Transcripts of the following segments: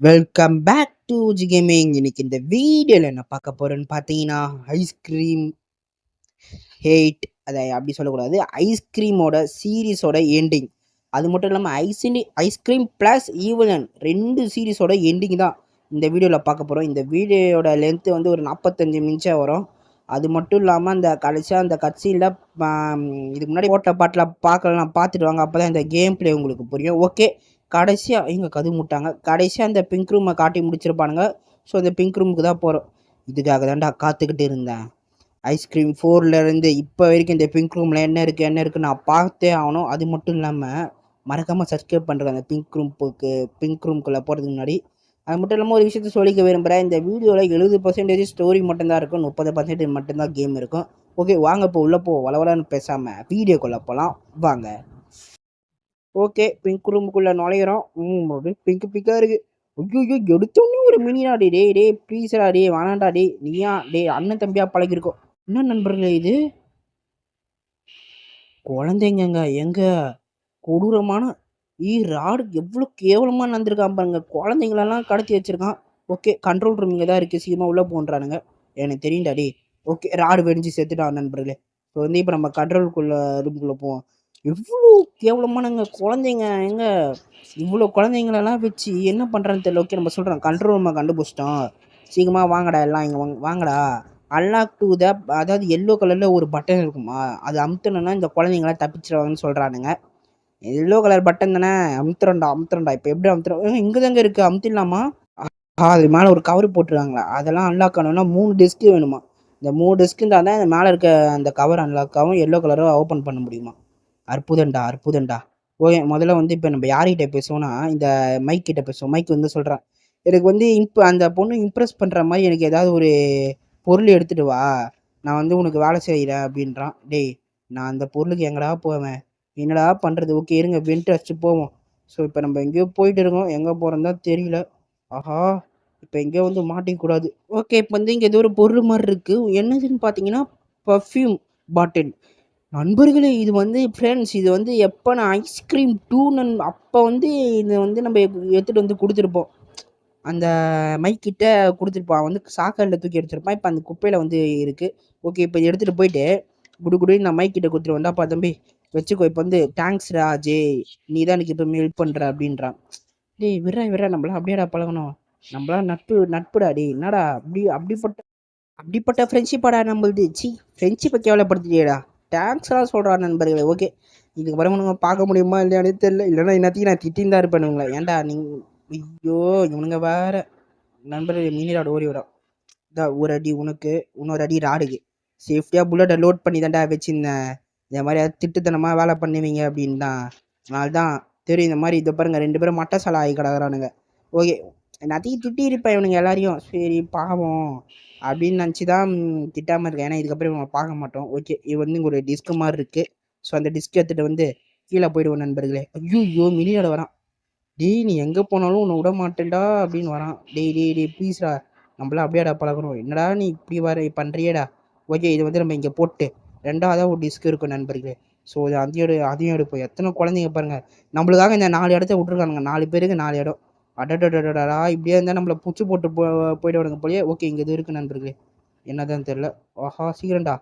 Welcome back to G gaming. இன்னைக்கு இந்த வீடியோவில் என்ன பார்க்க போறேன்னு பார்த்தீங்கன்னா, ஐஸ்கிரீம் ஹேட் அதை அப்படி சொல்லக்கூடாது. ஐஸ்கிரீமோட சீரீஸோட எண்டிங். அது மட்டும் இல்லாமல் ஐஸ்கிரீம் ப்ளஸ் ஈவலன் 2 சீரீஸோட எண்டிங் தான் இந்த வீடியோவில் பார்க்க போகிறோம். இந்த வீடியோட லென்த்து வந்து ஒரு 45 நிமிஷம் வரும். அது மட்டும் இல்லாமல் அந்த கடைசியாக அந்த கட்சியில் இதுக்கு முன்னாடி போட்ட பாட்டில் பார்க்கலாம், பார்த்துட்டு வாங்க. அப்போ தான் இந்த கேம் பிளே உங்களுக்கு புரியும். ஓகே, கடைசியாக எங்கே கது முட்டாங்க. கடைசியாக அந்த பிங்க் ரூமை காட்டி முடிச்சிருப்பானுங்க. ஸோ அந்த பிங்க் ரூமுக்கு தான் போகிறோம். இதுக்காக தான்டா காத்துக்கிட்டு இருந்தேன். ஐஸ்கிரீம் 4லேருந்து இப்போ வரைக்கும் இந்த பிங்க் ரூமில் என்ன இருக்குது நான் பார்த்தே ஆகணும். அது மட்டும் இல்லாமல் மறக்காமல் சப்ஸ்கிரைப் பண்ணுறேன் அந்த பிங்க் ரூம்குள்ளே போகிறதுக்கு முன்னாடி. அது மட்டும் இல்லாமல் ஒரு விஷயத்த சொல்லிக்க விரும்புகிறேன். இந்த வீடியோவில் 70% ஸ்டோரி மட்டும்தான் இருக்கும், 30% மட்டும்தான் கேம் இருக்கும். ஓகே, வாங்க இப்போ உள்ளே வளவலன்னு பேசாமல் வீடியோக்குள்ளே போகலாம் வாங்க. ஓகே, பிங்க் ரூமுக்குள்ளே நுழையிறோம். அப்படியே பிங்காக இருக்குது. ஐயோ, எடுத்தோடனே ஒரு மினிடா. டே ப்ளீஸ்டா, வேணாண்டா. நீயா அண்ணன் தம்பியா பழகிருக்கோம். என்ன நண்பர்களே இது? குழந்தைங்க எங்க கொடூரமான ராடு எவ்வளோ கேவலமாக நடந்திருக்கான் பாருங்க. குழந்தைங்களெல்லாம் கடத்தி வச்சிருக்கான். ஓகே, கண்ட்ரோல் ரூம் இங்கே தான் இருக்குது. சீக்கிரமாக உள்ளே போன்றானுங்க. எனக்கு தெரியும்டா. ஓகே, ராடு வெடிஞ்சு செத்துட்டான் நண்பர்களே. ஸோ வந்து இப்போ நம்ம ரூம்குள்ளே போவோம். எவ்வளோ கேவலமானங்க குழந்தைங்க. எங்க இவ்வளோ குழந்தைங்களெல்லாம் வச்சு என்ன பண்ணுறான்னு தெரியல. ஓகே, நம்ம சொல்கிறோம் கண்ட்ரோல் ரூமை கண்டுபிடிச்சிட்டோம். சீக்கிரமாக வாங்கடா, எல்லாம் இங்கே வாங்கடா. அன்லாக் டு த அதாவது எல்லோ கலரில் ஒரு பட்டன் இருக்குமா, அது அமுத்தணுன்னா இந்த குழந்தைங்களாம் தப்பிச்சிருவாங்கன்னு சொல்கிறானுங்க. எல்லோ கலர் பட்டன் தானே, அமுத்துறோம்டா. இப்போ எப்படி அமுத்துறோம்? இங்கே தாங்க இருக்குது, அமுத்திடலாமா? அது மேலே ஒரு கவர் போட்டுருக்காங்களா, அதெல்லாம் அன்லாக் ஆகணும்னா 3 டிஸ்க்கு வேணுமா. இந்த 3 டிஸ்க்கு இருந்தால் தான் இந்த மேலே இருக்க அந்த கவர் அன்லாக் ஆகும், எல்லோ கலரும் ஓப்பன் பண்ண முடியுமா. அற்புதம்டா. ஓகே, முதல்ல வந்து இப்போ நம்ம யார்கிட்ட பேசுவோம்னா இந்த மைக் கிட்ட பேசுவோம். மைக் வந்து சொல்கிறேன், எனக்கு வந்து இப்போ அந்த பொண்ணு இம்ப்ரெஸ் பண்ணுற மாதிரி எனக்கு ஏதாவது ஒரு பொருள் எடுத்துகிட்டு வா, நான் வந்து உனக்கு வேலை செய்கிறேன் அப்படின்றான். நான் அந்த பொருளுக்கு எங்கடா போவேன், என்னடா பண்ணுறது? ஓகே இருங்க, வெண்ட் அடிச்சு போவோம். ஸோ இப்போ நம்ம எங்கேயோ போயிட்டு இருக்கோம், எங்கே போகிறோன்னு தான் தெரியல. ஆஹா, இப்போ எங்கேயோ வந்து மாட்டிக்கூடாது. ஓகே, இப்போ வந்து இங்கே ஏதோ ஒரு பொருள் மாதிரி இருக்குது. என்னதுன்னு பார்த்தீங்கன்னா பர்ஃப்யூம் பாட்டில். நண்பர்களே, இது வந்து ஃப்ரெண்ட்ஸ், இது வந்து எப்போ நான் ஐஸ்கிரீம் 2 அப்போ வந்து இதை வந்து நம்ம எடுத்துகிட்டு வந்து கொடுத்துருப்போம். அந்த மைக் கிட்ட கொடுத்துருப்பான், வந்து சாக்கடையில் தூக்கி எடுத்துருப்பான். இப்போ அந்த குப்பையில் வந்து இருக்குது. ஓகே, இப்போ எடுத்துகிட்டு போயிட்டு குடு நான் மைக் கிட்ட கொடுத்துட்டு வந்தாப்பா தம்பி வச்சுக்கோ. இப்போ வந்து தேங்க்ஸ்டா நீ தான் எனக்கு இப்போ ஹெல்ப் பண்ணுற அப்படின்றான். விட்றா நம்மளாம் அப்படியேடா பழகணும், நம்மளாம் நட்புடா. என்னடா அப்படிப்பட்ட ஃப்ரெண்ட்ஷிப்பாடா நம்மளுது. ஃப்ரெண்ட்ஷிப்பை கேவலப்படுத்திட்டேடா. தேங்க்ஸ்லாம் சொல்கிறான் நண்பர்களே. ஓகே, இதுக்கு பிறகு பார்க்க முடியுமா இல்லையானே தெரியல. இல்லைன்னா இன்னத்துக்கு நான் திட்டின்னு தான் இருப்பேனுங்களே. ஏன்டா ஐயோ இவனுங்க வேற. நண்பர்கள் மினி ராடு ஓடி வரும். ஒரு அடி உனக்கு, இன்னொரு அடி ராடுக்கு. சேஃப்டியாக புல்லட்டை லோட் பண்ணி தான்டா வச்சுருந்தேன். இந்த மாதிரி திட்டுத்தனமாக வேலை பண்ணுவீங்க அப்படின்னு தான். அதனால தான் தெரியும். இந்த மாதிரி இதை பாருங்க, 2 பேரும் மட்டை சாலை ஆகி கிடக்குறானுங்க. ஓகே, எல்லாத்தையும் திட்டி இருப்பேன் இவனுங்க எல்லாரையும். சரி பாவம் அப்படின்னு நினச்சி தான் திட்டாமல் இருக்கேன். ஏன்னா இதுக்கப்புறம் இவங்க பார்க்க மாட்டோம். ஓகே, இது வந்து ஒரு டிஸ்க் மாதிரி இருக்குது. ஸோ அந்த டிஸ்க் எடுத்துகிட்டு வந்து கீழே போயிடுவோம் நண்பர்களே. ஐயோ மினியோட வரான். நீ எங்கே போனாலும் உன்னை விட மாட்டேன்டா அப்படின்னு வரான். ப்ளீஸ்டா, நம்மளாம் அப்படியேடா பழகணும். என்னடா நீ இப்படி பண்ணுறியேடா. ஓகே, இது வந்து நம்ம இங்கே போட்டு 2ஆவதாக ஒரு டிஸ்க் இருக்கும் நண்பர்களே. ஸோ இது அதையும் எடுப்போம். எத்தனை குழந்தைங்க பாருங்கள், நம்மளுக்காக இந்த 4 இடத்த விட்ருக்கானுங்க. 4 பேருக்கு 4 இடம். அடடடடடா, இப்படியே இருந்தால் நம்மளை பூச்சி போட்டு போயிடுவானுங்க போலயே. ஓகே, இங்கே இது இருக்குது நண்பர்களே, என்னதான் தெரில. ஆஹா, சீக்கிரம்டா.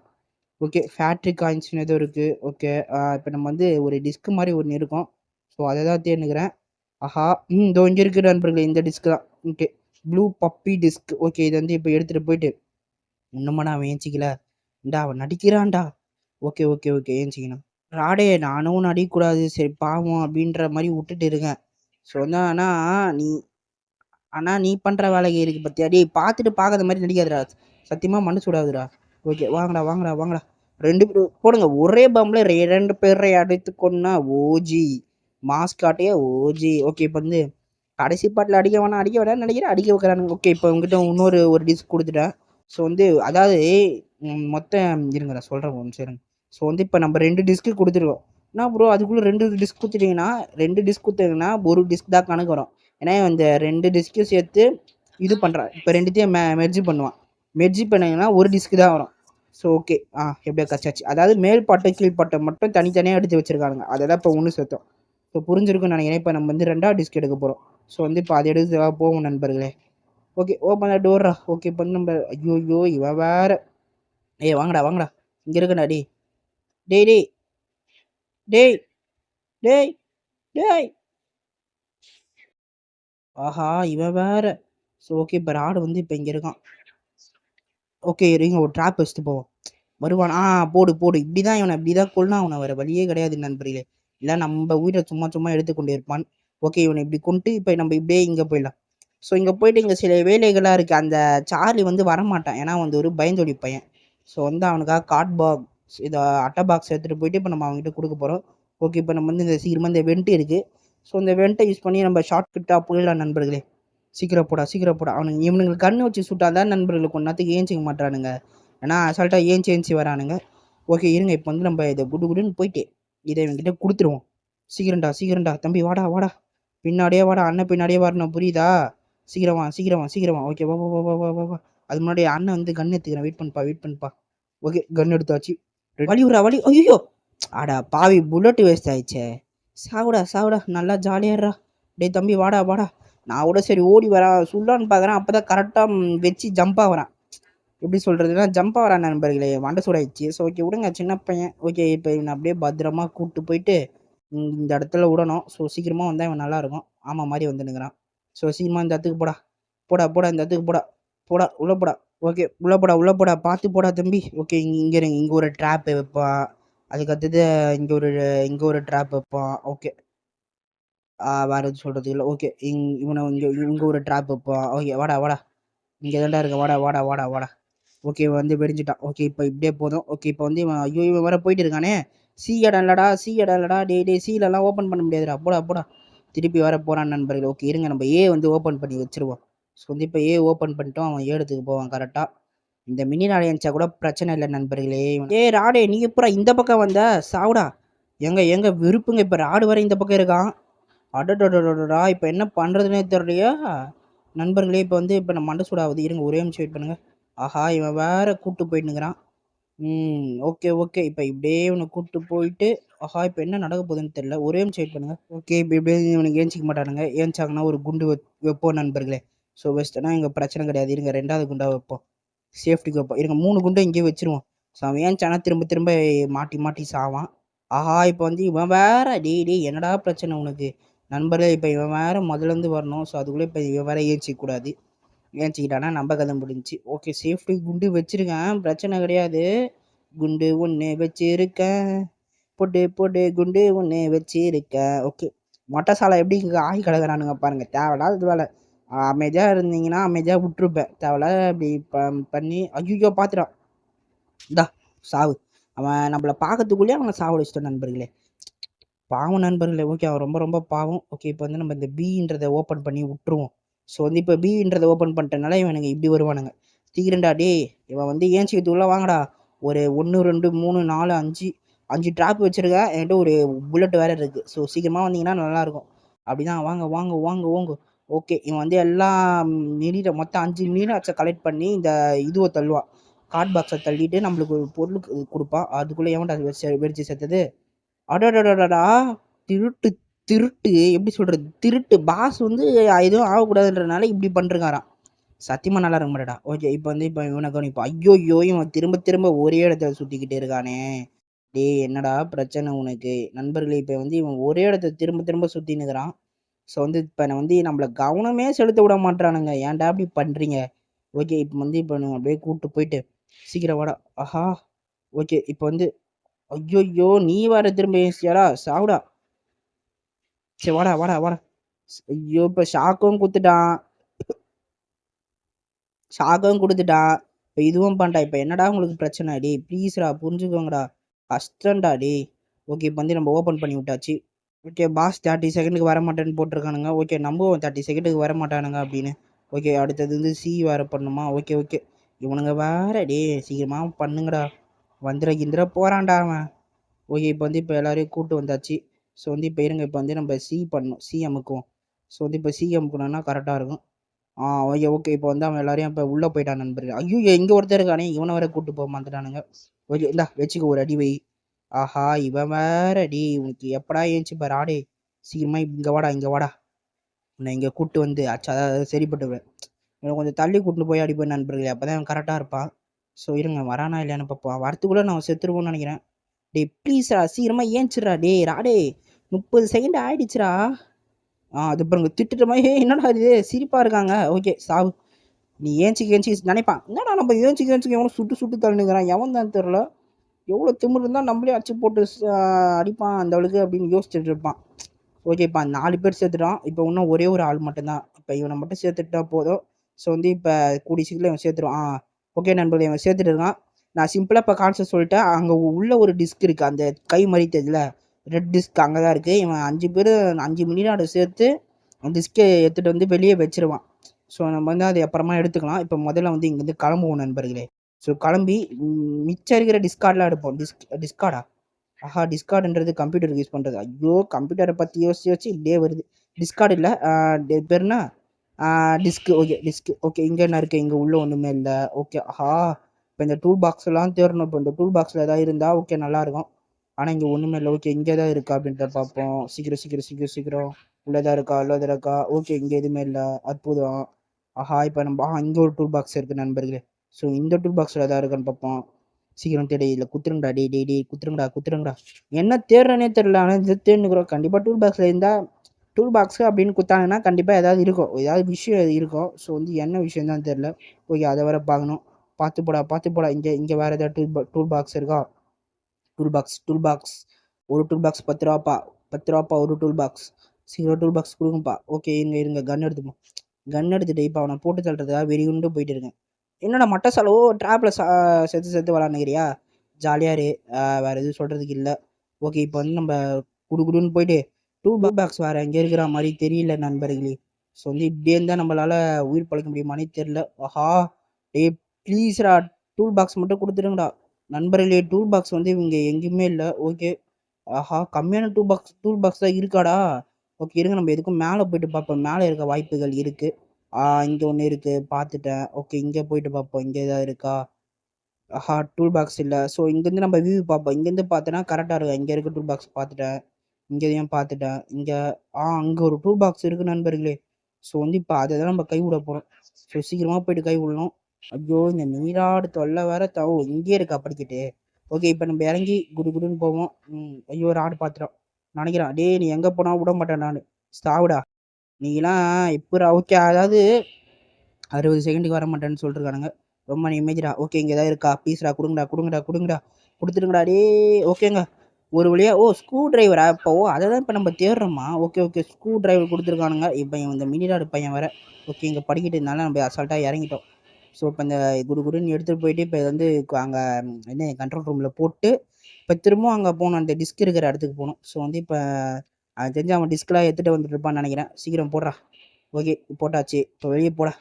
ஓகே, ஃபேக்ட்ரி காயின்ஸ்னு எதுவும் இருக்குது. ஓகே, இப்போ நம்ம வந்து ஒரு டிஸ்க் மாதிரி ஒன்று இருக்கும். ஸோ அதை தான் தேர்ந்துக்கிறேன். ஆஹா, இதோ இங்கே இருக்குது நண்பர்களே, இந்த டிஸ்க் தான். Okay, blue puppy disk. Okay, இதை வந்து இப்போ எடுத்துகிட்டு போயிட்டு இன்னும்மா அவன் ஏஞ்சிக்கல. அவன் நடிக்கிறான்டா. ஓகே ஏஞ்சிக்கணும். ராடே, நானும் நடிக்கக்கூடாது, சரி பாவம் அப்படின்ற மாதிரி விட்டுட்டு இருக்கேன். ஸோ வந்து நீ பண்ணுற வேலைக்கு இருக்குது பற்றியா. பார்த்துட்டு பார்க்காத மாதிரி நடிக்காதுடா, சத்தியமாக மனசு விடாதுடா. ஓகே, வாங்கடா. 2 பேர் போடுங்க, ஒரே பம்பில் 2 பேரை அடித்து கொண்டா ஓஜி மாஸ்காட்டையே ஓஜி. ஓகே, இப்போ வந்து கடைசி பாட்டில் அடிக்க வேணாம் நினைக்கிறேன், அடிக்க வைக்கிறானுங்க. ஓகே, இப்போ உங்ககிட்ட ஒரு டிஸ்க் கொடுத்துட்டேன். ஸோ வந்து அதாவது மொத்தம் இருங்க நான் சொல்கிறேன் ஒன்று சரிங்க. ஸோ வந்து இப்போ நம்ம 2 டிஸ்க்கு கொடுத்துருக்கோம். என்ன ப்ரோ, அதுக்குள்ளே 2 டிஸ்க் கொடுத்துட்டிங்கன்னா 2 டிஸ்க் கொடுத்தீங்கன்னா ஒரு டிஸ்க் தான் கணக்கு வரும். ஏன்னா இந்த 2 டிஸ்க்கையும் சேர்த்து இது பண்ணுறான். இப்போ 2த்தையும் மெர்ஜி பண்ணுவான். மெர்ஜி பண்ணிங்கன்னா ஒரு டிஸ்க்கு தான் வரும். ஸோ ஓகே, எப்படியோ கச்சாச்சு. அதாவது மேல் பாட்டை கீழ்பாட்டை மட்டும் தனித்தனியாக எடுத்து வச்சுருக்காங்க. அதை தான் இப்போ ஒன்று சேர்த்தோம். இப்போ புரிஞ்சிருக்குன்னு நினைக்கிறேன். இப்போ நம்ம வந்து 2ஆவது டிஸ்க் எடுக்க போகிறோம். ஸோ வந்து இப்போ அதை எடுத்து போவோம் நண்பர்களே. ஓகே ஓப்பன் த டோர்ரா. ஓகே இப்போ நம்ம ஐயோ இவ வேற. ஏய் வாங்கடா வாங்கடா, இங்கே இருக்கடா. டேய் டேய் டேய் டேய் டேய் டேய். ஆஹா இவன் வேற. ஸோ ஓகே இப்போ ராடு வந்து இப்போ இங்கே இருக்கான். ஓகே இருங்க, ஒரு ட்ராப் வச்சுட்டு போவோம். வருவான். போடு போடு. இப்படி தான் இவனை இப்படி தான் கொள்ளலாம். அவனை வேறு வழியே கிடையாது நண்பர்களே. இல்லை நம்ம உயிரை சும்மா சும்மா எடுத்துக்கொண்டு இருப்பான். ஓகே இவனை இப்படி கொண்டு இப்போ நம்ம இப்படியே இங்கே போயிடலாம். ஸோ இங்கே போயிட்டு இங்கே சில வேலைகளாக இருக்குது. அந்த சார்லி வந்து வரமாட்டான், ஏன்னா வந்து ஒரு பயந்தொடி பையன். ஸோ வந்து அவனுக்காக கார்ட் பாக்ஸ் இதை அட்டை பாக்ஸ் எடுத்துகிட்டு போயிட்டு இப்போ நம்ம அவங்ககிட்ட கொடுக்க போகிறோம். ஓகே இப்போ நம்ம வந்து இந்த சீக்கிரமாக இந்த வெண்ட் இருக்குது. ஸோ இந்த வெண்ட்டை யூஸ் பண்ணி நம்ம ஷார்ட் கட்டாக போயிடலாம் நண்பர்களே. சீக்கிரம் போடா சீக்கிரம் போடா. இவனுங்களுக்கு கண்ணு வச்சு சுட்டாதான் நண்பர்களுக்கு ஒன்றாத்துக்கு ஏஞ்சிக்க மாட்டானுங்க, ஏன்னா அசால்ட்டாக ஏஞ்சி வரானுங்க. ஓகே இருங்க, இப்போ வந்து நம்ம இதை குடுன்னு போயிட்டு இதை இவங்ககிட்ட கொடுத்துருவோம். சீக்கிரம்டா தம்பி, வாடா வாடா, பின்னாடியே வாடா, அண்ணன் பின்னாடியே வரணும், புரியுதா? சீக்கிரமா. ஓகே வா வா வா வா வா வா. அது முன்னாடி அண்ணன் வந்து கன் எடுத்துக்கிறேன், வெயிட் பண்ணுப்பா. ஓகே கன் எடுத்தாச்சு. வழி. ஐயோ ஆடா பாவி, புல்லட் வேஸ்ட் ஆயிடுச்சே. சாவுடா நல்லா ஜாலியாடுறா. டேய் தம்பி வாடா. நான் கூட சரி ஓடி வரேன் சுல்லான்னு பார்க்குறேன், அப்போ தான் கரெக்டாக வச்சு ஜம்பாக வரேன். எப்படி சொல்கிறதுனா ஜம்பாக வரான் நண்பர்களே, வண்டை சூடாயிடுச்சு. ஸோ ஓகே விடுங்க, சின்ன பையன். ஓகே இப்போ இவனை அப்படியே பத்திரமா கூப்பிட்டு போயிட்டு இந்த இடத்துல விடணும். ஸோ சீக்கிரமாக வந்தால் இவன் நல்லாயிருக்கும். ஆமாம் மாதிரி வந்துனுங்கிறான். ஸோ சீக்கிரமாக இந்த இடத்துக்கு போடா இந்த இடத்துக்கு போடா உள்ளே போடா. ஓகே உள்ளே போடா பார்த்து போடா தம்பி. ஓகே இங்கே இருங்க, இங்கே ஒரு ட்ராப்பு வைப்பான். அதுக்கடுத்தது இங்கே ஒரு ட்ராப் வைப்பான். ஓகே வேறு எதுவும் சொல்கிறது இல்லை. ஓகே இவனை இங்கே ஒரு ட்ராப் வைப்பான். ஓகே வாடா இங்கே தான்டா இருக்க, வாடா. ஓகே வந்து வெடிஞ்சிட்டான். ஓகே இப்போ இப்படியே போதும். ஓகே இப்போ வந்து இவன் வேற போயிட்டு இருக்கானே. சி இடம் இல்லடா. டே சீலெல்லாம் ஓப்பன் பண்ண முடியாதுடா. போடா திருப்பி வர போகிறான் நண்பர்கள். ஓகே இருங்க, நம்ம ஏ வந்து ஓப்பன் பண்ணி வச்சுருவோம். ஸோ வந்து இப்போ ஏ ஓப்பன் பண்ணிட்டோம், அவன் ஏடத்துக்கு போவான் கரெக்டாக. இந்த மினி ராடை அனுப்பிச்சா கூட பிரச்சனை இல்லை நண்பர்களே. ராடே நீ எப்போ இந்த பக்கம் வந்த? சாவுடா. எங்க விருப்புங்க, இப்போ ராடு வர இந்த பக்கம் இருக்கான். அடடா இப்போ என்ன பண்ணுறதுனே தெரியலையா நண்பர்களே. இப்போ வந்து இப்போ நம்ம மண்டை சூடாகுது. இருங்க ஒரே நிமிஷம் வெயிட் பண்ணுங்க. ஆஹா இவன் வேற கூப்பிட்டு போயிட்டுங்கிறான். ஓகே இப்போ இப்படியே இவனை கூப்பிட்டு போயிட்டு ஆஹா இப்போ என்ன நடக்க போகுதுன்னு தெரியல. ஒரே நிமிஷம் வெயிட் பண்ணுங்க. ஓகே இப்போ இப்படியே இவனுக்கு ஏஞ்சிக்க மாட்டானுங்க. ஏஞ்சாங்கன்னா ஒரு குண்டு வைப்போம் நண்பர்களே. ஸோ வச்சுட்டோன்னா இங்கே பிரச்சனை கிடையாது. இருங்க 2வது குண்டாக வைப்போம், சேஃப்டிக்கு வைப்போம். இருங்க 3 குண்டை இங்கேயே வச்சிருவோம். ஸோ அவன் ஏஞ்சானா திரும்ப மாட்டி சாவான். ஆஹா இப்போ வந்து இவன் வேற. டேய் என்னடா பிரச்சனை உனக்கு நண்பர்களே? இப்போ இவன் வேற முதலேருந்து வரணும். ஸோ அதுக்குள்ளே இப்போ இவன் வேற ஏஞ்சிக்கூடாது. ஏஞ்சிக்கிட்டானா நம்ம கதை முடிஞ்சு. ஓகே சேஃப்டி குண்டு வச்சிருக்கேன், பிரச்சனை கிடையாது. குண்டு ஒன்று வச்சிருக்கேன், போட்டு குண்டு ஒன்று வச்சிருக்கேன். ஓகே மொட்டை சாலை எப்படி ஆகி கிடக்குறானுங்க பாருங்க. தேவையில்லாத வேலை. அமைதியாக இருந்தீங்கன்னா அமைதியாக விட்டுருப்பேன். தேவையில்லாத அப்படி பண்ணி ஐயோ பார்த்துட்டான். இந்தா சாவு. அவன் நம்மளை பார்க்கறதுக்குள்ளேயே அவனை சாவடிச்சிட்டான் நண்பர்களே. பாவம் நண்பர்களே. ஓகே அவன் ரொம்ப பாவம். ஓகே இப்போ வந்து நம்ம இந்த பின்றதை ஓப்பன் பண்ணி விட்டுருவோம். ஸோ வந்து இப்போ பின்றதை ஓப்பன் பண்ணிட்டனால இவனுங்க இப்படி வருவானுங்க. தீக்கிறண்டா டே, இவன் வந்து ஏஞ்சிக்கிறதுக்குள்ளே வாங்கடா. ஒரு 1 2 3 4 5 ட்ராப் வச்சுருக்கேன். என்கிட்ட ஒரு புல்லட் வேறு இருக்குது. ஸோ சீக்கிரமாக வந்தீங்கன்னா நல்லாயிருக்கும். அப்படி தான் வாங்க. ஓகே இவன் வந்து எல்லாம் மொத்தம் 5 மினிராட்சை கலெக்ட் பண்ணி இந்த இதுவை தள்ளுவான். கார்ட் பாக்ஸை தள்ளிட்டு நம்மளுக்கு ஒரு பொருள் கொடுப்பான். அதுக்குள்ளே எவன்டா வெடிச்சு செத்தது? அடடடடா திருட்டு எப்படி சொல்கிறது, திருட்டு பாஸ் வந்து எதுவும் ஆகக்கூடாதுன்றனால இப்படி பண்ணுறாராம். சத்தியமாக நல்லா இருக்க மாட்டேடா. ஓகே இப்போ வந்து இப்போ இவனை கவனிப்போம். ஐயோ இவன் திரும்ப ஒரே இடத்துல சுற்றிக்கிட்டே இருக்கானே. டேய் என்னடா பிரச்சனை உனக்கு? நண்பர்களே இப்போ வந்து இவன் ஒரே இடத்த திரும்ப சுற்றினுக்கிறான். ஸோ வந்து இப்போ நான் வந்து நம்மளை கவனமே செலுத்த விட மாட்டானுங்க. ஏன்டா அப்படி பண்ணுறீங்க? ஓகே இப்போ வந்து இப்போ நான் அப்படியே கூப்பிட்டு போயிட்டு சீக்கிரம் வாடா. ஆஹா ஓகே இப்போ வந்து ஐயோ நீ வேற திரும்ப ஏசியாடா, சாவுடா. சரி வாடா. ஐயோ இப்போ ஷாக்கும் கொடுத்துட்டான். இப்போ இதுவும் பண்ணிட்டா. இப்போ என்னடா உங்களுக்கு பிரச்சனை? டே ப்ளீஸ்டா புரிஞ்சுக்கோங்கடா, கஷ்டம்டா டே. ஓகே இப்போ வந்து நம்ம ஓப்பன் பண்ணி விட்டாச்சு. ஓகே பாஸ் 30 செகண்டுக்கு வர மாட்டேன்னு போட்டிருக்கானுங்க. ஓகே நம்புவோம் 30 செகண்டுக்கு வர மாட்டானுங்க அப்படின்னு. ஓகே அடுத்தது வந்து சி வேறு பண்ணுமா? ஓகே இவனுங்க வேற. டே சீக்கிரமாக பண்ணுங்கடா, கிந்திர போகிறான்டா அவன். ஓகே இப்போ வந்து இப்போ எல்லோரையும் கூப்பிட்டு வந்தாச்சு. ஸோ வந்து இப்போ இருங்க, இப்போ வந்து நம்ம சி பண்ணணும், சி அமுக்குவோம். ஸோ வந்து இப்போ சி அமுக்கணும்னா கரெக்டாக இருக்கும். ஓகே இப்போ வந்து அவன் எல்லாரையும் இப்போ உள்ளே போயிட்டான் நண்பர்கள். ஐயோ இங்கே ஒருத்தர் இருக்கானே, இவனை வேற கூப்பிட்டு போக மாட்டானுங்க. ஓகே இந்தா வச்சுக்க ஒரு அடி வை. ஆஹா இவன் வேற. அடி உனக்கு எப்படா ஏஞ்சி பாரு ஆடே. சீக்கிரமாக இங்கே வாடா. உன்னை இங்கே கூப்பிட்டு வந்து சரிப்பட்டுவேன். எனக்கு கொஞ்சம் தள்ளி கூட்டிட்டு போய் அடிப்பேன் நண்பர்களே, அப்போ தான் கரெக்டாக இருப்பான். ஸோ இருங்க வரானா இல்லையான்னு பார்ப்போம். வரத்துக்குள்ளே நான் செத்துருவோன்னு நினைக்கிறேன். டேய் ப்ளீஸ்ரா சீக்கிரமாக ஏஞ்சிட்றா டேய் ராடே, 30 செகண்ட் ஆயிடுச்சுரா. அது பாருங்க திட்டுற மாதிரி என்னடா இது சிரிப்பாக இருக்காங்க. ஓகே சாவு. நீ ஏஞ்சி நினைப்பான், என்னடா நம்ம ஏஞ்சி எவனும் சுட்டு தள்ளுங்கிறான், எவன் தான் தெரில. எவ்வளோ திமிரு இருந்தால் நம்மளே அச்சு போட்டு அடிப்பான் அந்த அவளுக்கு அப்படின்னு யோசிச்சுட்டு இருப்பான். ஓகேப்பா 4 பேர் சேர்த்துட்டான். இப்போ இன்னும் ஒரே ஒரு ஆள் மட்டும்தான். இப்போ இவனை மட்டும் சேர்த்துட்டா போதும். ஸோ வந்து இப்போ கூடிய சீக்கிரம் இவன் சேர்த்துருவான். ஓகே நண்பர்களே, இவன் சேர்த்துட்டு இருக்கான். நான் சிம்பிளாக இப்போ கான்செப்ட் சொல்லிட்டேன். அங்கே உள்ள ஒரு டிஸ்க் இருக்குது, அந்த கை மறித்ததில் ரெட் டிஸ்க் அங்கே தான் இருக்குது. இவன் 5 பேர் 5 மினிநாடு சேர்த்து அந்த டிஸ்கை எடுத்துகிட்டு வந்து வெளியே வச்சிருவான். ஸோ நம்ம வந்து அதை அப்புறமா எடுத்துக்கலாம். இப்போ முதல்ல வந்து இங்கேருந்து கிளம்புவோம் நண்பர்களே. ஸோ கிளம்பி மிச்சம் இருக்கிற டிஸ்கார்ட்லாம் எடுப்போம். டிஸ்கார்டா டிஸ்கார்டுன்றது கம்ப்யூட்டருக்கு யூஸ் பண்ணுறது. ஐயோ கம்ப்யூட்டரை பற்றி யோசிச்சு இப்படியே வருது. டிஸ்கார்டு இல்லை, பேருனா டிஸ்க்கு. ஓகே இங்கே என்ன இருக்குது, இங்கே உள்ளே ஒன்றுமே இல்லை. ஓகே இப்போ இந்த டூல் பாக்ஸ்லாம் தேடணும். இப்போ இந்த டூல் பாக்ஸில் ஏதாவது இருந்தால் ஓகே நல்லாயிருக்கும். ஆனால் இங்கே ஒன்றுமே இல்லை. ஓகே இங்கே தான் இருக்கா அப்படின்றத பார்ப்போம். சீக்கிரம் உள்ளதாக இருக்கா. ஓகே இங்கே எதுவுமே இல்லை. அற்புதம். இப்போ நம்ம இங்கே ஒரு டூல் பாக்ஸ் இருக்குது நண்பர்களே. ஸோ இந்த டூல் பாக்ஸில் எதாவது இருக்கான்னு பார்ப்போம். சீக்கிரம் தேடி இல்லை குத்துருங்கடா டே குத்துருங்கடா. என்ன தேடுறனே தெரியல. ஆனால் இது தேடினுக்குறோம். கண்டிப்பாக டூல் பாக்ஸில் இருந்தால் டூல் பாக்ஸு அப்படின்னு குத்தாங்கன்னா கண்டிப்பாக ஏதாவது இருக்கும், ஏதாவது விஷயம் இருக்கும். ஸோ வந்து என்ன விஷயம் தான் தெரில. ஓகே அதை வேற பார்க்கணும். பார்த்து போடா. இங்கே வேறு ஏதாவது டூல் பாக்ஸ் இருக்கா? டூல் பாக்ஸ் ஒரு டூல் பாக்ஸ் 10 ரூபாப்பா ஒரு டூல் பாக்ஸ். சீக்கிரம் டூல் பாக்ஸ் கொடுங்கப்பா. ஓகே இருங்க கன் எடுத்துட்டு இப்போ அவனை போட்டு தள்ளுறதுக்காக வெறிகுண்டு போயிட்டு இருக்கேன். என்னடா மட்ட செலவோ ட்ராப்பில் செத்து விளாண்டுக்கிறியா? ஜாலியாக இரு, வேறு எதுவும் சொல்கிறதுக்கு இல்லை. ஓகே இப்போ வந்து நம்ம குடுன்னு போயிட்டு டூல் பாக்ஸ் வேறு எங்கே இருக்கிற மாதிரி தெரியல நண்பர்களே. ஸோ வந்து இப்படியே இருந்தால் நம்மளால் உயிர் பழைக்க முடியுமானே தெரில. டேய் ப்ளீஸ்ரா டூல் பாக்ஸ் மட்டும் கொடுத்துருங்கடா நண்பர்களே. டூல் பாக்ஸ் வந்து இவங்க எங்கேயுமே இல்லை. ஓகே கம்மியான டூல் பாக்ஸ் தான் இருக்காடா. ஓகே இருங்க நம்ம எதுக்கும் மேலே போயிட்டு பார்ப்போம். மேலே இருக்க வாய்ப்புகள் இருக்குது. இங்கே ஒன்று இருக்குது பார்த்துட்டேன். ஓகே இங்கே போயிட்டு பார்ப்போம், இங்கே ஏதாவது இருக்கா? டூல் பாக்ஸ் இல்லை. ஸோ இங்கேருந்து நம்ம வியூ பார்ப்போம். இங்கேருந்து பார்த்தோன்னா கரெக்டாக இருக்கும். இங்கே இருக்க டூல் பாக்ஸ் பார்த்துட்டேன், இங்கேயும் பார்த்துட்டேன். இங்கே அங்கே ஒரு டூல் பாக்ஸ் இருக்குது நண்பர்களே. ஸோ வந்து இப்போ அதை தான் நம்ம கை விட போகிறோம். ஸோ சீக்கிரமாக போயிட்டு கை விடணும். ஐயோ இந்த நீராடு தொல்லை வேற இங்கே இருக்கா படிக்கிட்டு. ஓகே இப்போ நம்ம இறங்கி குடுன்னு போவோம். ஐயோ ஒரு ஆடு பார்த்துட்டோம் நினைக்கிறான். டே நீ எங்கே போனால் விட மாட்டேன் நான். ஸ்டாவுடா நீங்களாம் இப்போ ஓகே. அதாவது 60 செகண்டுக்கு வர மாட்டேன்னு சொல்லிட்டுருக்கானுங்க. ரொம்ப நிம்மதிடா. ஓகே இங்கே ஏதாவது இருக்கா? ப்ளீஸ்டா கொடுங்கடா கொடுத்துருங்கடா டே. ஓகேங்க ஒரு வழியாக. ஸ்க்ரூ டிரைவரா இப்போ? அதை தான் இப்போ நம்ம தேடுறோமா? ஓகே ஸ்க்ரூ டிரைவர் கொடுத்துருக்கானுங்க. இப்போ இந்த மினிராடு பையன் வேறு. ஓகே இங்கே படிக்கிட்டு இருந்தாலும் நம்ம அசால்ட்டாக இறங்கிட்டோம். ஸோ இப்போ இந்த குடுன்னு எடுத்துகிட்டு போயிட்டு இப்போ வந்து அங்கே என்ன கண்ட்ரோல் ரூமில் போட்டு இப்போ திரும்பவும் அங்கே போகணும், அந்த டிஸ்க் இருக்கிற இடத்துக்கு போகணும். ஸோ வந்து இப்போ அது தெரிஞ்சு அவன் டிஸ்கெலாம் எடுத்துகிட்டு வந்துட்டு இருப்பான்னு நினைக்கிறேன். சீக்கிரம் போடுறா. ஓகே போட்டாச்சு. இப்போ வெளியே போடா.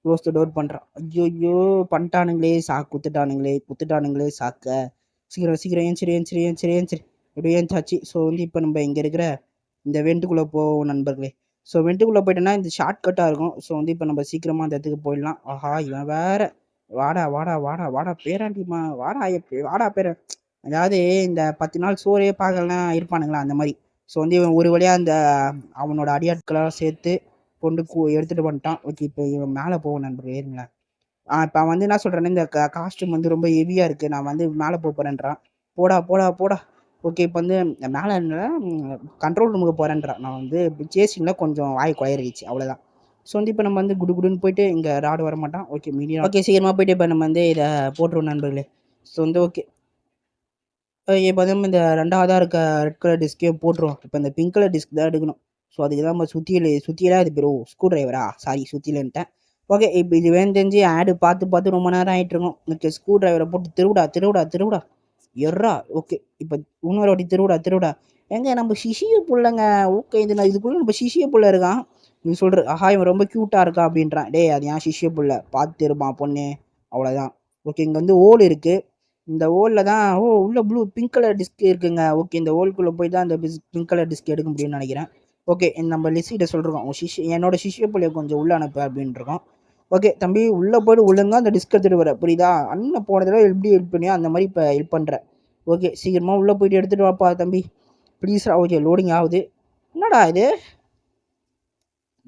க்ளோஸ் த டோர் பண்ணுறான். ஐயோ பண்ணிட்டானுங்களே குத்துட்டானுங்களே சாக்க. சீக்கிரம் ஏஞ்சிரி இப்படி ஏஞ்சாச்சு. ஸோ வந்து இப்போ நம்ம இங்கே இருக்கிற இந்த வெண்ட்டுக்குள்ளே போவோம் நண்பர்களே. ஸோ வெண்ட்டுக்குள்ளே போயிட்டோன்னா இந்த ஷார்ட்கட்டாக இருக்கும். ஸோ வந்து இப்போ நம்ம சீக்கிரமாக அந்த இடத்துக்கு போயிடலாம். இவன் வேற வாடா பேராண்டிமா வாடா பேர. அதாவது இந்த 10 நாள் சோறே பார்க்கலாம் இருப்பானுங்களா அந்த மாதிரி. ஸோ வந்து இவன் ஒரு வழியாக அந்த அவனோட அடியாட்களாக சேர்த்து கொண்டு எடுத்துகிட்டு வந்துட்டான். ஓகே இப்போ இவன் மேலே போவோம் நண்பர்கள், ஏறுங்களேன். இப்போ அவன் வந்து என்ன சொல்கிறேன்னா இந்த காஸ்ட்யூம் வந்து ரொம்ப ஹெவியாக இருக்குது, நான் வந்து மேலே போகிறேன்றான். போடா. ஓகே இப்போ வந்து மேலே கண்ட்ரோல் ரூமுக்கு போகிறேன்றான். நான் வந்து சேசிங்கில் கொஞ்சம் வாய் குழறிடுச்சு அவ்வளோதான். ஸோ வந்து இப்போ நம்ம வந்து குடுன்னு போயிட்டு இங்கே ராடு வர மாட்டான். Okay medium. ஓகே சீக்கிரமாக போயிட்டு இப்போ நம்ம வந்து இதை போட்டுருவோம் நண்பர்களே. ஸோ வந்து ஓகே இப்போ வந்து இந்த 2வதாக இருக்க ரெட் கலர் டிஸ்கையும் போட்டுருவோம். இப்போ இந்த பிங்க் கலர் டிஸ்க் தான் எடுக்கணும். ஸோ அதுக்கு தான் நம்ம சுற்றியெல்லாம் இது பேர் ஸ்க்ரூ டிரைவரா? சாரி சுற்றிலன்ட்டேன். ஓகே இப்போ இது வேணும் தெரிஞ்சு ஆடு பார்த்து ரொம்ப நேரம் ஆகிட்டுருக்கோம். ஓகே ஸ்க்ரூ டிரைவரை போட்டு திருவிடா எர்ரா. ஓகே இப்போ இன்னொரு வாட்டி திருவிடா. எங்க நம்ம சிஷிய புள்ளைங்க. ஓகே இதுக்குள்ளே நம்ம சிஷிய புள்ள இருக்கான். நீ சொல்கிற இவன் ரொம்ப க்யூட்டாக இருக்கா அப்படின்றான். டே அது ஏன் சிஷிய புள்ள பார்த்து இருப்பான் பொண்ணு, அவ்வளோதான். ஓகே இங்கே வந்து ஓல் இருக்குது. இந்த ஓலில் தான் உள்ள பிங்க் கலர் டிஸ்க் இருக்குங்க. ஓகே இந்த ஓல்குள்ளே போய் தான் அந்த பிங்க் கலர் டிஸ்க் எடுக்க முடியும்னு நினைக்கிறேன். ஓகே நம்ம லிஸ்கிட்ட சொல்லிருக்கோம், என்னோட சிஷிய பிள்ளைய கொஞ்சம் உள்ளே அனுப்பு அப்படின்ட்டுருக்கோம். ஓகே தம்பி உள்ளே போய்ட்டு ஒழுங்காக அந்த டிஸ்க் எடுத்துகிட்டு வர, புரியுதா? அண்ணன் போன தடவை எப்படி ஹெல்ப் பண்ணியோ அந்த மாதிரி இப்போ ஹெல்ப் பண்ணுறேன். ஓகே சீக்கிரமாக உள்ளே போய்ட்டு எடுத்துகிட்டு வாப்பா தம்பி ப்ளீஸ்ரா. ஓகே லோடிங் ஆகுது. என்னடா இது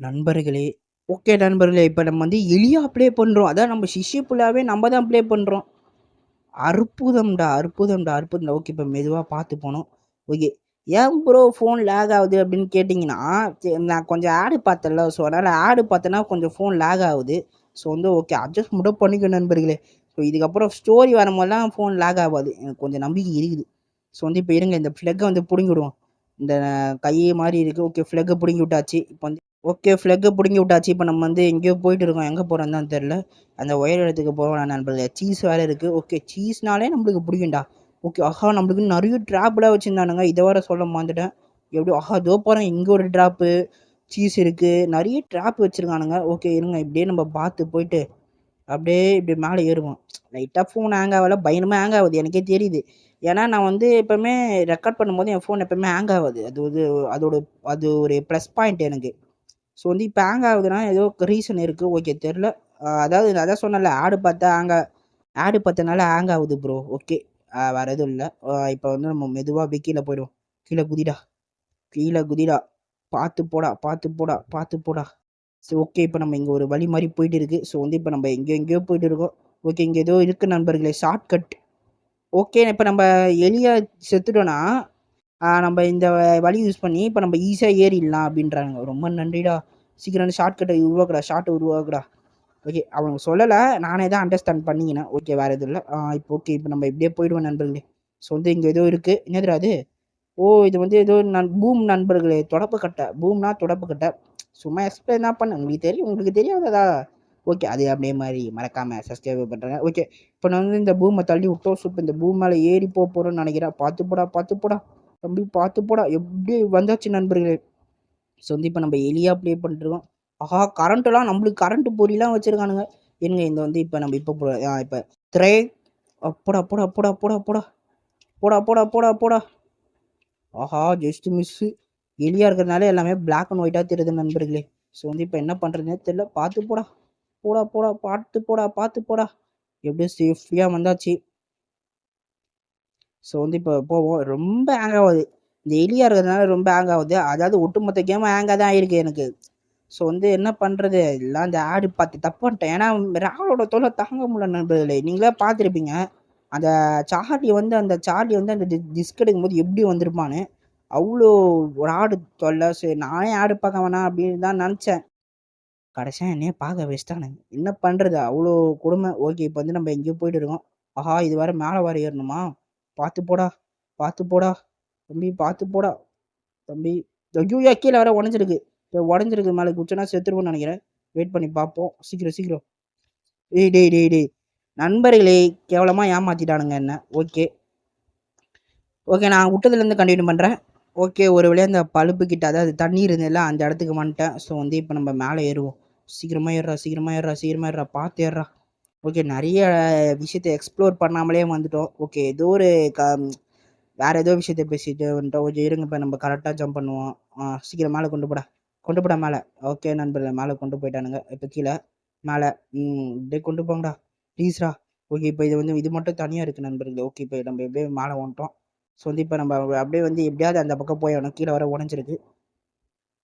நண்பர்களே, ஓகே நண்பர்களே. இப்ப நம்ம வந்து எலியா ப்ளே பண்றோம். அதான் நம்ம சிஷ்ய புள்ளாவே நம்ம தான் ப்ளே பண்றோம். அற்புதம்டா! அற்புதம்டா! அற்புதம்டா! ஓகே. இப்ப மெதுவா பார்த்து போணும். ஓகே. ஏன் ப்ரோ ஃபோன் லேக் ஆகுது அப்படின்னு கேட்டீங்கன்னா, நான் கொஞ்சம் ஆட் பார்த்தேன்ல. ஸோ, அதனால ஆட் பார்த்தேன்னா கொஞ்சம் ஃபோன் லேக் ஆகுது. ஸோ வந்து ஓகே. அட்ஜஸ்ட் மட்டும் பண்ணிக்க நண்பர்களே. ஸோ இதுக்கப்புறம் ஸ்டோரி வரும்போதெல்லாம் ஃபோன் லேக் ஆகாது. எனக்கு கொஞ்சம் நம்பிக்கை இருக்குது. ஸோ வந்து இப்ப இருங்க இந்த ஃப்ளக்க வந்து புடுங்கி விடுவோம். இந்த கை மாரி இருக்கு. ஓகே. ஃப்ளக்க புடுங்கி விட்டாச்சு. இப்ப வந்து ஓகே. ஃப்ளக்க புடுங்கி விட்டாச்சு. இப்ப நம்ம வந்து எங்கேயோ போயிட்டு இருக்கோம். எங்க போறோம்னு தான் தெரியல. அந்த ஒயர் இடத்துக்கு போவேணாம் நண்பர்களே. சீஸ் வேற இருக்கு. ஓகே. சீஸ்னாலே நம்மளுக்கு பிடிக்கும்டா. ஓகே. ஆஹா! நம்மளுக்கு நெறைய ட்ராப்லாம் வச்சிருந்தானுங்க. இத வேற சொல்ல மறந்துட்டேன். எப்படியோ ஆஹா! இதோ பாருங்க இங்க ஒரு ட்ராப்பு, சீஸ் இருக்கு. நெறைய ட்ராப் வச்சிருக்கானுங்க. ஓகே. இருங்க இப்படியே நம்ம பார்த்து போயிட்டு, அப்படியே இப்படி மேல ஏறுவோம். லைட்டா ஃபோன் ஹேங் ஆகல. பயங்கரமா ஹேங் ஆகுது. எனக்கே தெரியுது. ஏன்னா நான் வந்து எப்பவுமே ரெக்கார்ட் பண்ணும்போது என் ஃபோன் எப்பவுமே ஹேங் ஆவாது. அது வந்து அதோட அது ஒரு ப்ளஸ் பாயிண்ட் எனக்கு. ஸோ வந்து இப்ப ஹேங் ஆகுதுன்னா ஏதோ ரீசன் இருக்கு. ஓகே தெர்ல. அதாவது நான் அதான் சொன்னேன்ல ஆட் பார்த்தா ஆட் பார்த்தனால ஹேங் ஆகுது ப்ரோ. ஓகே. வேற எதுவும் இல்ல. இப்ப வந்து நம்ம மெதுவா அப்படியே கீழ போயிடுவோம். கீழ குதிடா, கீழ குதிடா. பார்த்து போடா, பார்த்து போடா, பார்த்து போடா. சரி ஓகே. இப்ப நம்ம இங்க ஒரு வழி மாரி போயிட்டு இருக்கு. ஸோ வந்து இப்ப நம்ம எங்கெங்கேயோ போயிட்டு இருக்கோம். ஓகே. இங்க ஏதோ இருக்கு நண்பர்களே. ஷார்ட்கட். ஓகே. இப்ப நம்ம எலியா செத்துட்டோம்னா, நம்ம இந்த வழி யூஸ் பண்ணி இப்ப நம்ம ஈஸியா ஏறிடலாம் அப்படின்றானுங்க. ரொம்ப நன்றிடா. சீக்கிரம் அந்த ஷார்ட்கட்ட உருவாக்குடா. ஷார்ட்ட உருவாக்குடா. ஓகே. அவங்க சொல்லல. நானே தான் அண்டர்ஸ்டாண்ட் பண்ணிக்கினேன். ஓகே. வேற எதுவும் இல்ல. இப்போ ஓகே. இப்ப நம்ம இப்படியே போயிடுவோம் நண்பர்களே. ஸோ வந்து இங்க ஏதோ இருக்கு. என்னதுடா அது? ஓ! இது வந்து ஏதோ பூம் நண்பர்களே. தொடப்பக்கட்ட. பூம்னா தொடப்பக்கட்ட. சும்மா எக்ஸ்பிளைன் தான் பண்ணேன். உங்களுக்கு தெரியும். உங்களுக்கு தெரியாததா? ஓகே. அது அப்படியே மாரி மறக்காம சப்ஸ்கிரைப் பண்றேங்க. ஓகே. இப்ப நான் வந்து இந்த பூம தள்ளி விட்டோம். ஸோ இப்ப இந்த பூம் மேல ஏறி போறோம்னு நெனைக்கிறேன். பார்த்து போடா, பார்த்து போடா. தம்பி பார்த்து போடா. எப்படி வந்தாச்சு நண்பர்களே. ஸோ வந்து இப்ப நம்ம எலியா ப்ளே பண்ணிட்டுருக்கோம். ஆஹா! கரண்ட்லாம் நம்மளுக்கு கரண்ட் பொறிலாம் வச்சிருக்கானுங்க. இருங்க இந்த வந்து இப்ப நம்ம இப்ப இப்ப த்ரே போடா, போடா, போடா, போடா, போடா. போடா, போடா, போடா, போடா. ஆஹா! Just miss. எலியா இருக்கிறதுனால எல்லாமே பிளாக் அண்ட் ஒயிட்டா தெரியுது நண்பர்களே. ஸோ வந்து இப்ப என்ன பண்றதுன்னே தெரியல. பார்த்து போடா. போடா, போடா, பார்த்து போடா, பார்த்து போடா. எப்படியோ சேஃப்டியா வந்தாச்சு. ஸோ வந்து இப்ப போவோம். ரொம்ப ஹேங் ஆகுது. இந்த எலியா இருக்கிறதுனால ரொம்ப ஹேங் ஆகுது. அதாவது ஒட்டுமொத்த கேமும் ஹேங்கா தான் ஆயிருக்கு எனக்கு. ஸோ வந்து என்ன பண்றது? எல்லாம் இந்த ஆடு பார்த்து தப்பு பண்ணிட்டேன். ஏன்னா ராவலோட தொல்லை தாங்க முடியல நண்பர்களே. நீங்களே பார்த்துருப்பீங்க. அந்த சார்லி வந்து அந்த டிஸ்க் எடுக்கும்போது எப்படி வந்திருப்பான்னு. அவ்வளோ ஒரு ஆடு தொல்லை. சரி நானே ஆடு பார்க்க வேணாம் அப்படின்னு தான் நினச்சேன். கடைசியா என்னையே பார்க்க வச்சுட்டானுங்க. என்ன பண்றது? அவ்வளோ கொடுமை. ஓகே. இப்ப வந்து நம்ம எங்கேயோ போயிட்டு இருக்கோம். ஆஹா! இது வேற மேல வேற ஏறணுமா? பார்த்து போடா, பார்த்து போடா. தம்பி பார்த்து போடா. தம்பி ஐய்யய்யோ! கீழ வேற உடைஞ்சிருக்கு. இப்ப உடைஞ்சிருக்கு மேல குதிச்சோம்னா செத்துருவோம்னு நெனைக்கிறேன். வெயிட் பண்ணி பார்ப்போம். சீக்கிரம், சீக்கிரம். டேய், டேய், டேய், டேய். நண்பர்களே கேவலமா ஏமாத்திட்டானுங்க என்ன. ஓகே. ஓகே. நான் விட்டதுலேருந்து கன்டின்யூ பண்றேன். ஓகே. ஒரு வழியா அந்த பழுப்பு கிட்ட அதாவது தண்ணி இருந்ததுல்ல அந்த இடத்துக்கு வந்துட்டேன். ஸோ வந்து இப்ப நம்ம மேல ஏறுவோம். சீக்கிரமா ஏறுடா, சீக்கிரமா ஏறுடா, சீக்கிரமா ஏறுடா. பார்த்து ஏறுடா. ஓகே. நெறைய விஷயத்த எக்ஸ்ப்ளோர் பண்ணாமலே வந்துட்டோம். ஓகே. ஏதோ ஒரு க வேற ஏதோ விஷயத்த பேசிட்டு வந்துட்டோம். கொஞ்சம் இருங்க. இப்ப நம்ம கரெக்ட்டா ஜம்ப் பண்ணுவோம். சீக்கிரம் மேல கொண்டு போடா. கொண்டு போடா மேல. ஓகே நண்பர்களே மேல கொண்டு போயிட்டானுங்க. இப்ப கீழ, மேல. இப்படியே கொண்டு போங்கடா. ப்ளீஸ்டா. ஓகே. இப்ப இது வந்து இது மட்டும் தனியா இருக்கு நண்பர்களே. ஓகே. இப்ப நம்ம எப்படியோ மேல வந்துட்டோம். ஸோ வந்து இப்ப நம்ம அப்படியே வந்து எப்படியாவது அந்த பக்கம் போயிடணும். கீழ வேற உடைஞ்சிருக்கு.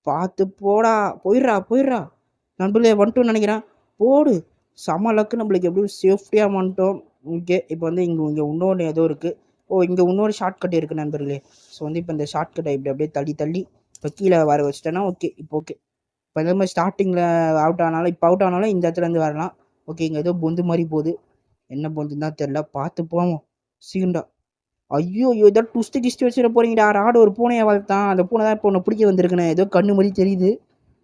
பார்த்து போடா. போயிட்றா, போயிட்றா. நண்பர்களே வந்துட்டோம்னு நெனைக்கிறேன். போடு. செம லக்கு நம்மளுக்கு எப்படியும் சேஃப்டியா வந்துட்டோம். ஓகே. இப்ப வந்து இங்க இங்க இன்னொன்னு ஏதோ இருக்கு. இங்க இன்னொரு ஷார்ட்கட் இருக்கு நண்பர்களே. ஸோ வந்து இப்ப இந்த ஷார்ட்கட்ட இப்படி அப்படியே தள்ளி தள்ளி இப்ப கீழ வர வச்சுட்டேன்னா ஓகே. இப்ப ஓகே. இப்ப இதே மாரி ஸ்டார்ட்டிங்ல அவுட் ஆனாலும் இந்த இடத்துலருந்து வரலாம். ஓகே. இங்க ஏதோ பொந்து மாரி போது. என்ன பொந்துன்னு தான் தெரியல. பார்த்து போவோம். சீக்கிரம்டா. ஐய்யய்யோ! ஏதோ ட்விஸ்ட் கிஸ்ட் வச்சிட போறீங்கடா. ராடு ஒரு பூனைய வளர்த்தான். அந்த பூனை தான் இப்போ உன்ன பிடிக்க வந்திருக்குண்ணே. ஏதோ கண்ணு மாரி தெரியுது.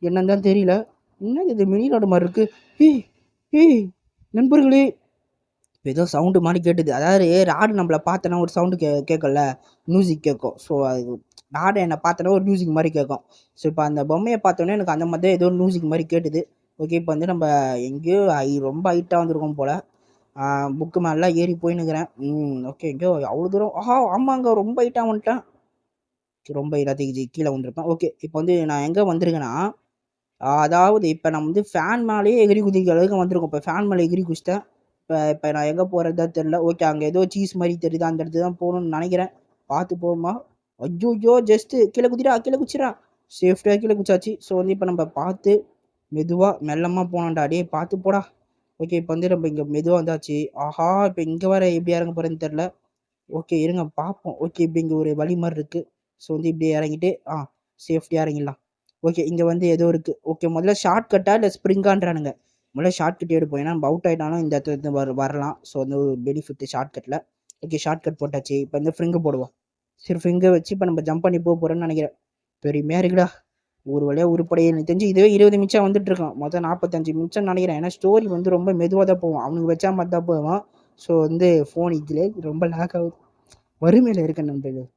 என்னன்னு தான் தெரியல. என்னது இது மினி ராடு மாரி இருக்கு. ஏய்! ஏய்! நண்பர்களே! ஏதோ சவுண்டு மாரி கேட்டுது. அதாவது ராடு நம்மள பார்த்தோன்னா ஒரு சவுண்டு கேட்கும்ல. மியூசிக் கேட்கும். ஸோ அது ராடு என்ன பார்த்தோன்னா ஒரு மியூசிக் மாரி கேட்கும். ஸோ இப்போ அந்த பொம்மைய பார்த்தோனே எனக்கு அந்த மாதிரி தான் ஏதோ மியூசிக் மாரி கேட்டுது. ஓகே. இப்போ வந்து நம்ம எங்கேயோ ரொம்ப ஹைட்டா வந்திருக்கோம் போல. புக்கு மேலலாம் ஏறி போயின்னுக்கிறேன். ஓகே. எங்கேயோ அவ்வளோ தூரம் ஆமாங்க. ரொம்ப ஹைட்டா வந்துட்டேன். ரொம்ப எல்லாத்தையும் கீழ வந்திருப்பேன். ஓகே. இப்போ வந்து நான் எங்க வந்திருக்கேன்னா, அதாவது இப்ப நம்ம வந்து ஃபேன் மேலேயே எகிறி குதிக்கிற அளவுக்கு வந்திருக்கோம். இப்ப ஃபேன் மேல எகிறி குதிச்சுட்டேன். இப்ப இப்ப நான் எங்க போறதா தெரியல. ஓகே. அங்க ஏதோ சீஸ் மாரி தெரியுது. அந்த இடத்துக்கு தான் போணும்னு நெனைக்கிறேன். பார்த்து போவோமா? ஐய்யய்யோ! ஜஸ்ட்டு கீழ குதிடா, கீழ குதிச்சுட்றா. சேஃப்டியாக கீழே குச்சாச்சு. ஸோ வந்து இப்போ நம்ம பார்த்து மெதுவாக மெல்லமாக போனோம்டா. டேய் பார்த்து போடா. ஓகே இப்போ வந்து நம்ம இங்கே மெதுவாக வந்தாச்சு. ஆஹா இப்போ இங்கே வர எப்படி இறங்க போகிறேன்னு தெரில. ஓகே இருங்க பார்ப்போம். ஓகே இப்படி இங்கே ஒரு வழி மாதிரி இருக்குது. ஸோ வந்து இப்படியே இறங்கிட்டு சேஃப்டியாக இறங்கிடலாம். ஓகே இங்கே வந்து ஏதோ இருக்குது. ஓகே முதல்ல ஷார்ட் கட்டா இல்லை ஸ்ப்ரிங்கான்றானுங்க. முதல்ல ஷார்ட் கட் எடுப்போம். ஏன்னா நம்ம அவுட் ஆகிட்டாலும் இந்த இடத்துல வரலாம். ஸோ வந்து ஒரு பெனிஃபிட் ஷார்ட் கட்டில். ஓகே ஷார்ட் கட் போட்டாச்சு. இப்போ வந்து ஃப்ரிங்கு போடுவோம். சரி ஃப்ரிங்கை வச்சு இப்போ நம்ம ஜம்ப் பண்ணி போக போகிறோன்னு நினைக்கிறேன். பெருமையாக இருக்குடா. ஒரு வழியாக உருப்படையே எனக்கு தெரிஞ்சு இதுவே 20 நிமிஷம் வந்துட்டு இருக்கான். மொத்தம் 45 நிமிஷம் நினைக்கிறேன். ஏன்னா ஸ்டோரி வந்து ரொம்ப மெதுவாக தான் போவோம். அவனுக்கு வச்சா மாதிரி தான் போவான். ஸோ வந்து ஃபோன் இதில் ரொம்ப லேக் ஆகுது. வறுமையில் இருக்க நண்பர்கள்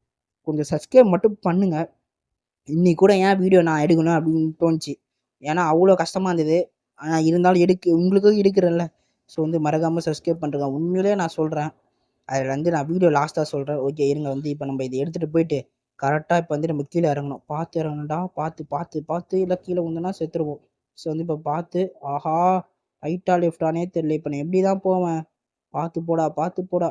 கொஞ்சம் சப்ஸ்கிரைப் மட்டும் பண்ணுங்க. இன்னைக்கு கூட ஏன் வீடியோ நான் எடுக்கணும் அப்படின்னு தோணுச்சு. ஏன்னா அவ்வளோ கஷ்டமாக இருந்தது. ஆனால் இருந்தாலும் உங்களுக்கும் எடுக்கிறேன்ல. ஸோ வந்து மறக்காமல் சப்ஸ்கிரைப் பண்ணுறேன். உண்மையிலேயே நான் சொல்கிறேன். அதில் வந்து நான் வீடியோ லாஸ்ட்டாக சொல்கிறேன். ஓகே இருங்க வந்து இப்போ நம்ம இதை எடுத்துகிட்டு போயிட்டு கரெக்டாக இப்போ வந்து நம்ம கீழே இறங்கணும். பார்த்து இறங்கணும்டா. பார்த்து பார்த்து பார்த்து இல்லை கீழே வந்தோன்னா செத்துருவோம். ஸோ வந்து இப்போ பார்த்து ஆஹா ரைட்டா லெஃப்டானே தெரியல. இப்போ நான் எப்படி தான் போவேன்? பார்த்து போடா பார்த்து போடா.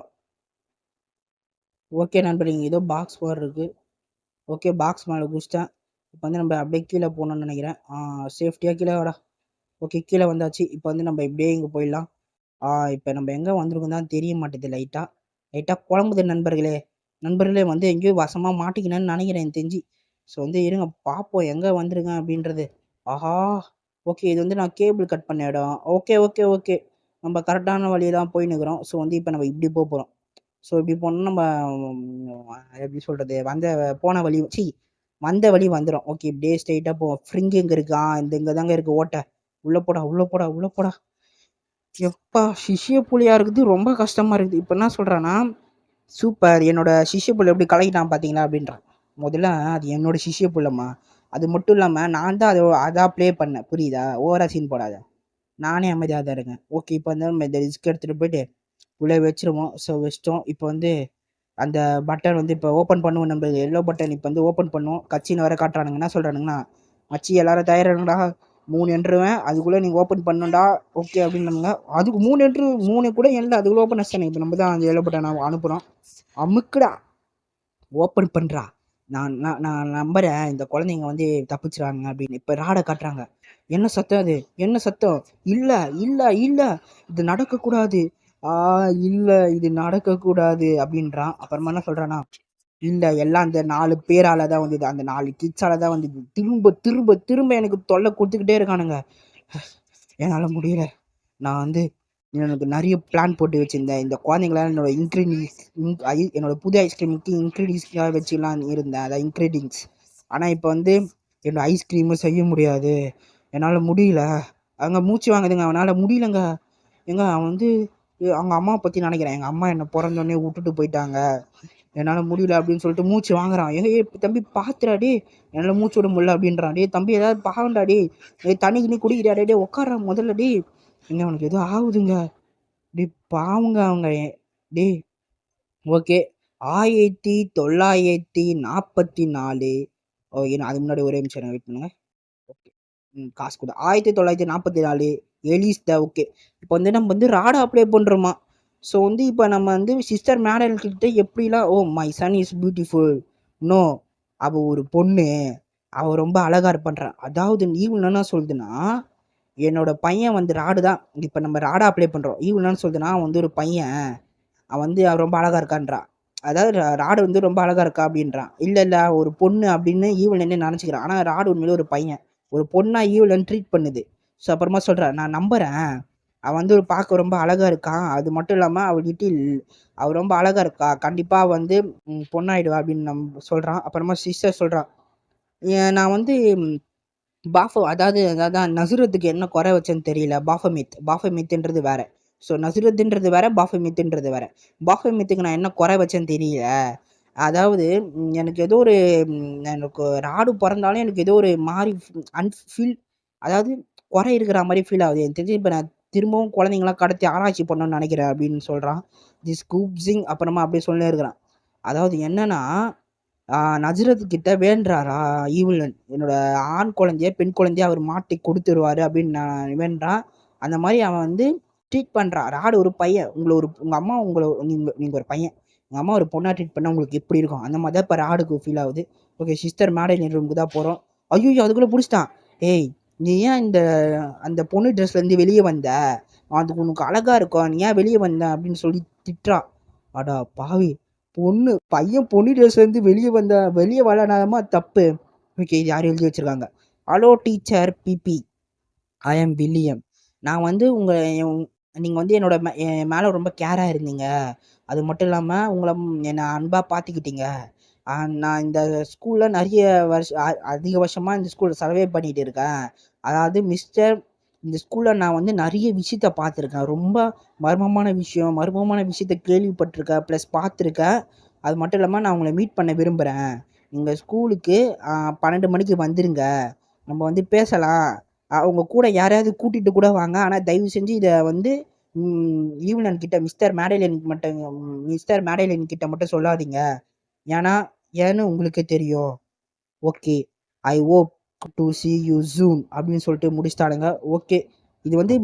ஓகே நண்பர் ஏதோ பாக்ஸ் மாதிரி இருக்குது. ஓகே பாக்ஸ் மேலே குடிச்சிட்டேன். இப்போ வந்து நம்ம அப்படியே கீழே போகணும்னு நினைக்கிறேன். சேஃப்டியாக கீழே வாடா. ஓகே கீழே வந்தாச்சு. இப்போ வந்து நம்ம இப்படியே இங்கே போயிடலாம். இப்போ நம்ம எங்கே வந்திருக்கோம் தான் தெரிய மாட்டேது. லைட்டாக குழம்புது நண்பர்களே வந்து எங்கேயோ வசமாக மாட்டிக்கினேன்னு நினைக்கிறேன் எனக்கு தெரிஞ்சு. ஸோ வந்து இருங்க பார்ப்போம் எங்கே வந்திருக்கேன் அப்படின்றது. ஆஹா ஓகே இது வந்து நான் கேபிள் கட் பண்ண இடம். ஓகே ஓகே ஓகே நம்ம கரெக்டான வழியை தான் போயின்னுக்குறோம். ஸோ வந்து இப்போ நம்ம இப்படி போக போகிறோம். ஸோ இப்படி போனால் நம்ம எப்படி சொல்கிறது போன வழி வந்த வழி வந்துடும். ஓகே இப்படியே ஸ்ட்ரெயிட்டாக போவோம். ஃப்ரிங்கு எங்கே இருக்கு? இந்த இங்கே தாங்க இருக்குது ஓட்டை. உள்ளே போடா உள்ளே போடா உள்ளே போடா. எப்பா சிஷ்ய புலியா இருக்குது. ரொம்ப கஷ்டமாக இருக்குது. இப்போ என்ன சொல்கிறேன்னா சூப்பர் என்னோட சிஷ்ய புள்ளை எப்படி கலக்கிட்டான் பார்த்தீங்களா அப்படின்றான். முதல்ல அது என்னோட சிஷ்ய புள்ளம்மா. அது மட்டும் இல்லாமல் நான் தான் அதான் ப்ளே பண்ணேன். புரியுதா? ஓவரா சீன் போடாத. நானே அமைதியாக தான் இருக்கேன். ஓகே இப்போ வந்து நம்ம இந்த ரிஸ்க் எடுத்துகிட்டு போயிட்டு உள்ளே வச்சிருவோம். ஸோ வச்சிட்டோம். இப்போ வந்து அந்த பட்டன் வந்து இப்போ ஓப்பன் பண்ணுவோம். நம்ம எல்லோ பட்டன் இப்போ வந்து ஓப்பன் பண்ணுவோம். கட்சின்னு வர காட்டுறானுங்க. என்ன சொல்கிறானுங்கன்னா மச்சி எல்லாரும் தயாரானுங்கடா 3 என்றுவேன் அதுக்குள்ளே நீங்கள் ஓப்பன் பண்ணுண்டா ஓகே அப்படின்னாங்க. அதுக்கு 3 கூட இல்லை அதுக்குள்ளே ஓப்பன் ஆச்சு. இப்போ நம்ம தான் அந்த எல்லோ பட்டன் அனுப்புகிறோம். அமுக்குடா ஓப்பன் பண்ணுறா. நான் நான் நான் நம்புகிறேன் இந்த குழந்தைங்க வந்து தப்பிச்சிடாங்க அப்படின்னு. இப்போ ராடை காட்டுறாங்க. என்ன சத்தம் அது? என்ன சத்தம்? இல்லை இல்லை இல்லை இது நடக்கக்கூடாது. இல்லை இது நடக்கக்கூடாது அப்படின்றான். அப்புறமா என்ன சொல்கிறான்னா இல்லை எல்லாம் அந்த 4 பேரால தான் வந்தது. அந்த 4 கிட்ஸால தான் வந்தது. திரும்ப திரும்ப திரும்ப எனக்கு தொல்லை கொடுத்துக்கிட்டே இருக்கானுங்க. என்னால் முடியல. நான் வந்து எனக்கு நிறைய பிளான் போட்டு வச்சுருந்தேன். இந்த குழந்தைங்களாம் என்னோட புது ஐஸ்கிரீமுக்கு இன்க்ரீடியன்ஸாக வச்சுலாம் இருந்தேன். அதான் இன்க்ரீடியன்ஸ். ஆனால் இப்போ வந்து என்னோட ஐஸ்கிரீமும் செய்ய முடியாது. என்னால் முடியல. அங்கே மூச்சு வாங்குதுங்க. அவனால் முடியலங்க. அவன் வந்து அவங்க அம்மாவை பற்றி நினைக்கிறேன். எங்கள் அம்மா என்னை பிறந்தோடனே விட்டுட்டு போயிட்டாங்க. என்னால் முடியல அப்படின்னு சொல்லிட்டு மூச்சு வாங்குறான். தம்பி பார்த்துடாடி என்னால் மூச்சு விட முடியல அப்படின்றான். தம்பி ஏதாவது பாவண்டாடி தண்ணி கிண்ணி குடிக்கிறாடே உட்காடுறான் முதல்ல. அவனுக்கு எதுவும் ஆகுதுங்க. பாவங்க அவங்க. ஓகே 1944 அது முன்னாடி ஒரே நிமிஷம் வெயிட் பண்ணுங்க. ஓகே காசு கூட 1944 எலிஸ் த ஓகே. இப்போ வந்து நம்ம வந்து ராடா அப்ளை பண்ணுறோமா. ஸோ வந்து இப்போ நம்ம வந்து சிஸ்டர் மேடல் கிட்ட எப்படிலாம் my son is beautiful no அவள் ஒரு பொண்ணு அவள் ரொம்ப அழகாக இருப்பான்றான். அதாவது ஈவன் என்ன சொல்லுதுன்னா என்னோட பையன் வந்து ராடு தான். இப்போ நம்ம ராடா அப்ளை பண்ணுறோம். ஈவன் என்ன சொல்லுதுன்னா அவன் வந்து ஒரு பையன் அவன் வந்து ரொம்ப அழகாக இருக்கான்றான். அதாவது ராடு வந்து ரொம்ப அழகாக இருக்கா அப்படின்றான். இல்லை ஒரு பொண்ணு அப்படின்னு ஈவன் என்ன நினச்சிக்கிறான். ஆனால் ராடு உண்மையிலே ஒரு பையன் ஒரு பொண்ணா ஈவன் ட்ரீட் பண்ணுது. ஸோ அப்புறமா சொல்கிறான் நான் நம்புகிறேன் அவன் வந்து ஒரு பார்க்க ரொம்ப அழகாக இருக்கான். அது மட்டும் இல்லாமல் அவள் ரொம்ப அழகாக இருக்கா. கண்டிப்பாக வந்து பொண்ணாயிடுவா அப்படின்னு சொல்கிறான். அப்புறமா சிஸ்டர் சொல்கிறான் நான் வந்து அதாவது நசுரத்துக்கு என்ன குறை வச்சேன்னு தெரியல. பாஃபமித்ன்றது வேற. ஸோ நசுரத்துன்றது வேற, பாஃபமித்ன்றது வேற. பாஃபமித்துக்கு நான் என்ன குறை வச்சேன்னு தெரியல. அதாவது எனக்கு ஏதோ ஒரு எனக்கு ராடு பிறந்தாலும் எனக்கு ஏதோ ஒரு மாதிரி ஃபீல் அதாவது குறை இருக்கிற மாதிரி ஃபீல் ஆகுது. எனக்கு தெரிஞ்சு இப்போ நான் திரும்பவும் குழந்தைங்களாம் கடத்தி ஆராய்ச்சி பண்ணணும்னு நினைக்கிறேன் அப்படின்னு சொல்கிறான். கூப்ஸிங் அப்புறமா அப்படியே சொல்லி இருக்கிறான். அதாவது என்னன்னா நஜ்ரத்துக்கிட்ட வேண்டுறாரா ஈவிலன் என்னோட ஆண் குழந்தைய பெண் குழந்தைய அவர் மாட்டி கொடுத்துருவாரு அப்படின்னு நான் வேண்டான். அந்த மாதிரி அவன் வந்து ட்ரீட் பண்ணுறான். ராடு ஒரு பையன் உங்கள் அம்மா நீங்கள் ஒரு பையன் உங்கள் அம்மா ஒரு பொண்ணாக ட்ரீட் பண்ணால் உங்களுக்கு எப்படி இருக்கும் அந்த மாதிரி தான் இப்போ ராடுக்கு ஃபீல் ஆகுது. ஓகே சிஸ்டர் மேடை ரூமுக்கு தான் போகிறோம். ஐயோ அதுக்குள்ளே பிடிச்சிட்டான். ஏய் நீ ஏன் அந்த பொண்ணு ட்ரெஸ்லேருந்து வெளியே வந்த, அதுக்கு உனக்கு அழகா இருக்கும், நீ ஏன் வெளியே வந்த அப்படின்னு சொல்லி திட்டுறான். அடா பாவி, பையன் பொண்ணு ட்ரெஸ்லேருந்து வெளியே வரனாதமா தப்பு. ஓகே, இது யாரும் எழுதி வச்சிருக்காங்க. Hello teacher BB, I am William. நான் வந்து நீங்கள் வந்து என் மேலே ரொம்ப கேராக இருந்தீங்க. அது மட்டும் இல்லாமல் என்னை அன்பாக பார்த்துக்கிட்டீங்க. நான் இந்த ஸ்கூலில் நிறைய அதிக வருஷமாக இந்த ஸ்கூலில் சர்வே பண்ணிகிட்டு இருக்கேன். அதாவது மிஸ்டர், இந்த ஸ்கூலில் நான் வந்து நிறைய விஷயத்த பார்த்துருக்கேன். ரொம்ப மர்மமான விஷயத்த கேள்விப்பட்டிருக்கேன், ப்ளஸ் பார்த்துருக்கேன். அது மட்டும் இல்லாமல் நான் உங்களை மீட் பண்ண விரும்புகிறேன். எங்கள் ஸ்கூலுக்கு 12 மணிக்கு வந்துருங்க, நம்ம வந்து பேசலாம். அவங்க கூட யாரையாவது கூட்டிகிட்டு கூட வாங்க. ஆனால் தயவு செஞ்சு இதை வந்து ஈவனன் கிட்ட மிஸ்டர் மேடைலின் கிட்ட மட்டும் சொல்லாதீங்க. ஏன்னு உங்களுக்கு தெரியும். Okay, I hope to C you June அப்படின்னு சொல்லிட்டு முடிச்சிட்டானுங்க. ஓகே, இது வந்து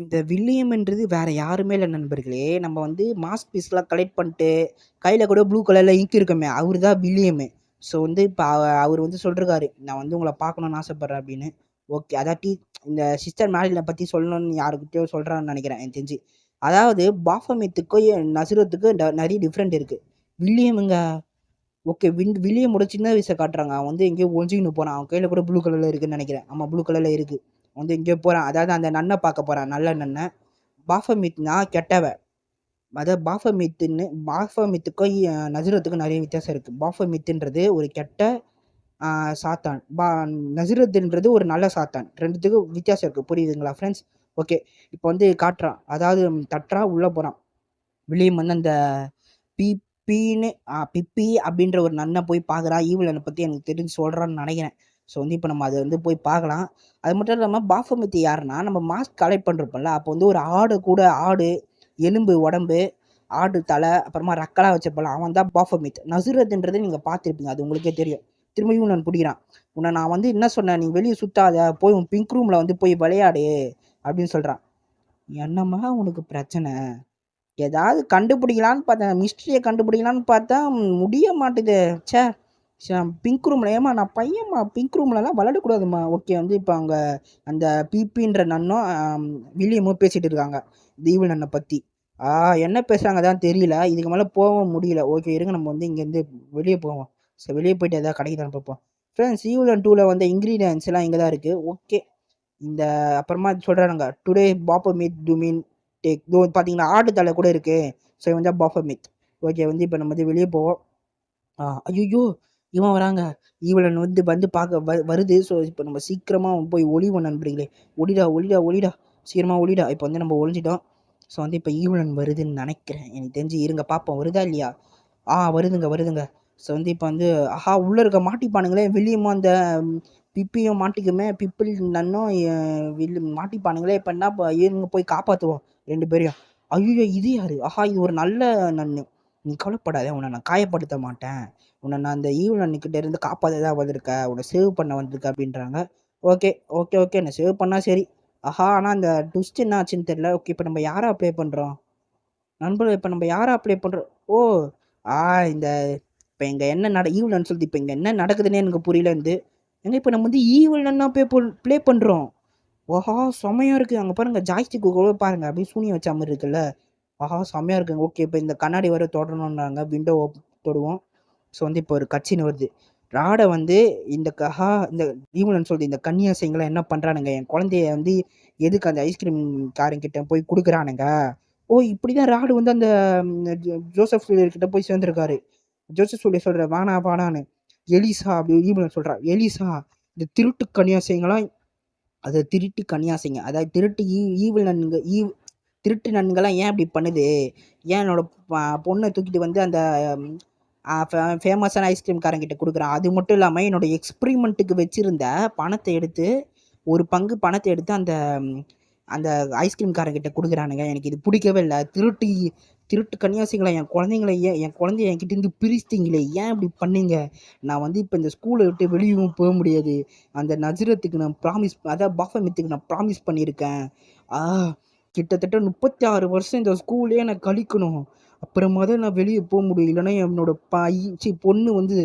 இந்த வில்லியம்ன்றது வேற யாருமே இல்லை நண்பர்களே. நம்ம வந்து மாஸ்க் பீஸ்லாம் கலெக்ட் பண்ணிட்டு கையில் கூட ப்ளூ கலரில் இங்க் இருக்குமே, அவரு தான் வில்லியமு. ஸோ வந்து இப்போ அவர் வந்து சொல்லிருக்காரு, நான் வந்து உங்களை பார்க்கணுன்னு ஆசைப்பட்றேன் அப்படின்னு. ஓகே, அதாட்டி இந்த சிஸ்டர் மேலினை பற்றி சொல்லணும்னு யாருக்கிட்டயோ சொல்கிறான்னு நினைக்கிறேன் எனக்கு தெரிஞ்சு. அதாவது பாஃபமித்துக்கும் நசுரத்துக்கும் நிறைய டிஃப்ரெண்ட் இருக்குது. வில்லியமுங்க, ஓகே, வில்லியமோட சின்ன வயசை காட்டுறாங்க. அவன் வந்து எங்கேயோ ஒழிஞ்சிக்கின்னு போகிறான். அவன் கையில் கூட ப்ளூ கலரில் இருக்குதுன்னு நினைக்கிறேன். ஆமாம், ப்ளூ கலரில் இருக்குது. வந்து எங்கேயோ போகிறான். அதாவது அந்த நன்னை பார்க்க போகிறான், நல்ல நன்னை. பாஃபமித்னா கெட்டவன். அதாவது பாஃபமித்துக்கும் நசுரத்துக்கும் நிறைய வித்தியாசம் இருக்குது. பாஃபமித்துன்றது ஒரு கெட்ட சாத்தான், நசுரத்துன்றது ஒரு நல்ல சாத்தான். ரெண்டுத்துக்கும் வித்தியாசம் இருக்குது, புரியுதுங்களா ஃப்ரெண்ட்ஸ்? ஓகே, இப்போ வந்து காட்டுறான், அதாவது தட்டுறா, உள்ளே போகிறான். வில்லியம் வந்து அந்த பிப்பி அப்படின்ற ஒரு நன்னை போய் பார்க்குறான். ஈவிலனை பற்றி எனக்கு தெரிஞ்சு சொல்கிறான்னு நினைக்கிறேன். ஸோ வந்து இப்போ நம்ம அதை வந்து போய் பார்க்கலாம். அது மட்டும் இல்லாமல் பாஃபமித்தி யாருன்னா, நம்ம மாஸ்க் கலெக்ட் பண்ணிருப்போம்ல, அப்போ வந்து ஒரு ஆடு எலும்பு உடம்பு, ஆடு தலை, அப்புறமா ரக்கலாக வச்சிருப்பல, அவன் தான் பாஃபமித். நசுரத்துன்றதை நீங்கள் பார்த்துருப்பீங்க, அது உங்களுக்கே தெரியும். திரும்பியும் நான் பிடிக்கிறான். உன்னை நான் வந்து என்ன சொன்னேன், நீ வெளியே சுத்தாத, போய் உன் பிங்க் ரூமில் வந்து போய் விளையாடு அப்படின்னு சொல்கிறான். என்னம்மா உனக்கு பிரச்சனை? ஏதாவது கண்டுபிடிக்கலான்னு பார்த்தேன், மிஸ்ட்ரியை கண்டுபிடிக்கலான்னு பார்த்தா முடிய மாட்டுது. சே, பிங்க் ரூமில், ஏமா நான் பையன்மா, பிங்க் ரூம்லலாம் விளையாடக்கூடாதுமா. ஓகே, வந்து இப்போ அவங்க அந்த பிபின்ற நன்னும் வில்லியமும் பேசிகிட்டு இருக்காங்க ஈவில் நன்னை பற்றி. என்ன பேசுகிறாங்க தான் தெரியல, இதுக்கு மேலே போக முடியல. ஓகே, இருங்க, நம்ம வந்து இங்கேருந்து வெளியே போவோம். சரி, வெளியே போயிட்டு எதாவது கடைக்கு தான் பார்ப்போம். ஃப்ரெண்ட்ஸ், ஈவில் 2ல் வந்து இன்க்ரீடியன்ஸ் எல்லாம் இங்கே தான் இருக்குது. ஓகே, இந்த அப்புறமா சொல்கிறாங்க, டுடே பாஃபமித் டு மீன் டேக், இதோ பார்த்தீங்கன்னா ஆடு தலை கூட இருக்குது. ஸோ இவன் தான் பாஃபமித். ஓகே, வந்து இப்போ நம்ம வந்து வெளியே போவோம். ஐயோ இவன் வராங்க, ஈவலன் வந்து பார்க்க வருது. ஸோ இப்போ நம்ம சீக்கிரமாக போய் ஒளிவோம் நண்பர்களே. ஒளிடா சீக்கிரமாக ஒளிடா. இப்போ வந்து நம்ம ஒளிஞ்சிட்டோம். ஸோ வந்து இப்போ ஈவலன் வருதுன்னு நினைக்கிறேன், எனக்கு தெரிஞ்சு. இருங்க பார்ப்போம், வருதா இல்லையா? வருதுங்க. ஸோ வந்து இப்போ வந்து உள்ளே இருக்க மாட்டிப்பானுங்களே, வில்லியமும் அந்த பிப்பியும் மாட்டிக்குமே, பிப்பிள் நன்னும் மாட்டிப்பானுங்களே. இப்போ என்ன, இருங்க போய் காப்பாற்றுவோம் 2 பேரையும். ஐயோ இது யாரு? இது ஒரு நல்ல நன்னு. நீ கவலைப்படாத, உன்னை நான் காயப்படுத்த மாட்டேன். உன்னை நான் அந்த ஈவில் அன்னிக்கிட்ட இருந்து காப்பாற்ற தான் வந்திருக்க, உன்னை சேவ் பண்ண வந்திருக்க அப்படின்றாங்க. ஓகே என்னை சேவ் பண்ணால் சரி. ஆனால் அந்த ட்விஸ்ட் என்ன ஆச்சுன்னு தெரியல. ஓகே, இப்போ நம்ம யாரை அப்ளை பண்ணுறோம் நண்பர்கள்? இப்போ நம்ம யாரை அப்ளை பண்ணுறோம்? இந்த இப்போ இங்கே என்ன ஈவில்னு சொல்லிட்டு இப்போ இங்கே என்ன நடக்குதுன்னே எனக்கு புரியல இருந்து. இப்போ நம்ம வந்து ஈவில்னா ப்ளே பண்ணுறோம். செம்மையாக இருக்குது. அங்கே பாருங்கள், ஜாய்ஸ்டிக் கூட பாருங்கள், அப்படியே சூனியம் வச்ச மாதிரி இருக்குல்ல. செம்மையாக இருக்குங்க. ஓகே, இப்போ இந்த கண்ணாடி வர தொடரணுன்றாங்க, விண்டோ தொடுவோம். ஸோ வந்து இப்போ ஒரு கட்சின்னு வருது. ராடை வந்து இந்த இந்த ஈவலன்னு சொல்லிட்டு இந்த கன்னியாசைங்களாம் என்ன பண்ணுறானுங்க, என் குழந்தைய வந்து எதுக்கு அந்த ஐஸ்கிரீம் காரங்கிட்ட போய் கொடுக்குறானுங்க. இப்படி தான் ராடு வந்து அந்த ஜோசப் கிட்ட போய் சேர்ந்துருக்காரு. ஜோசப் சொல்கிற வானான்னு எலிசா அப்படி ஈவலன் சொல்கிறா. எலிசா, இந்த திருட்டு கன்னியாசைங்களாம், அதை திருட்டு கன்னியாசைங்க, அதாவது திருட்டு நன்கெல்லாம் ஏன் இப்படி பண்ணுது? ஏன் என்னோட பொண்ணை தூக்கிட்டு வந்து அந்த ஃபேமஸான ஐஸ்கிரீம்காரங்கிட்ட கொடுக்குறான்? அது மட்டும் இல்லாமல் என்னோட எக்ஸ்பிரிமெண்ட்டுக்கு வச்சுருந்த பணத்தை எடுத்து, ஒரு பங்கு பணத்தை எடுத்து அந்த அந்த ஐஸ்கிரீம்காரங்கிட்ட கொடுக்குறானுங்க. எனக்கு இது பிடிக்கவே இல்லை. திருட்டு கன்னியாசிகளை, என் குழந்தைய என்கிட்டேருந்து பிரிச்சிட்டிங்களே, ஏன் இப்படி பண்ணீங்க? நான் வந்து இப்போ இந்த ஸ்கூலை விட்டு வெளியவும் போக முடியாது. அந்த நஜரத்துக்கு நான் அதாவது பாஃபமித்துக்கு நான் ப்ராமிஸ் பண்ணியிருக்கேன். கிட்டத்தட்ட 36 வருஷம் இந்த ஸ்கூல்லே நான் கழிக்கணும். அப்புறமா தான் நான் வெளியே போக முடியும். இல்லைன்னா என்னோட பொண்ணு வந்து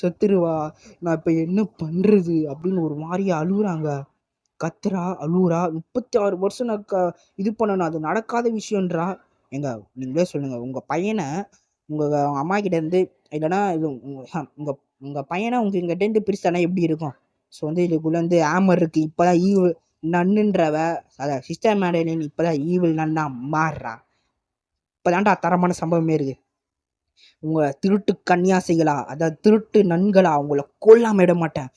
செத்துருவா. நான் இப்போ என்ன பண்ணுறது அப்படின்னு ஒரு மாதிரி அழுகுறாங்க. கத்துறா, அழுவுறா. 36 வருஷம் நான் இது பண்ணணும். அது நடக்காத விஷயம்ன்றா. ஏங்க நீங்களே சொல்லுங்க. உங்க பையன உங்க அம்மா கிட்ட இருந்து இல்லைன்னா இது உங்க உங்க பையனை உங்ககிட்ட இருந்து பிரிச்சானா எப்படி இருக்கும்? ஸோ வந்து இதுக்குள்ள வந்து ஆமர் இருக்கு. இப்பதான் ஈவு நன்னுன்றவ அத சிஸ்டர் மேடலின் இப்பதான் ஈவில் நன்னா மாறுறா. இப்பதான்டா தரமான சம்பவமே இருக்கு. உங்க திருட்டு கன்னியாசிகளா, அதாவது திருட்டு நன்களா, உங்களை கொல்லாம விட மாட்டேன்,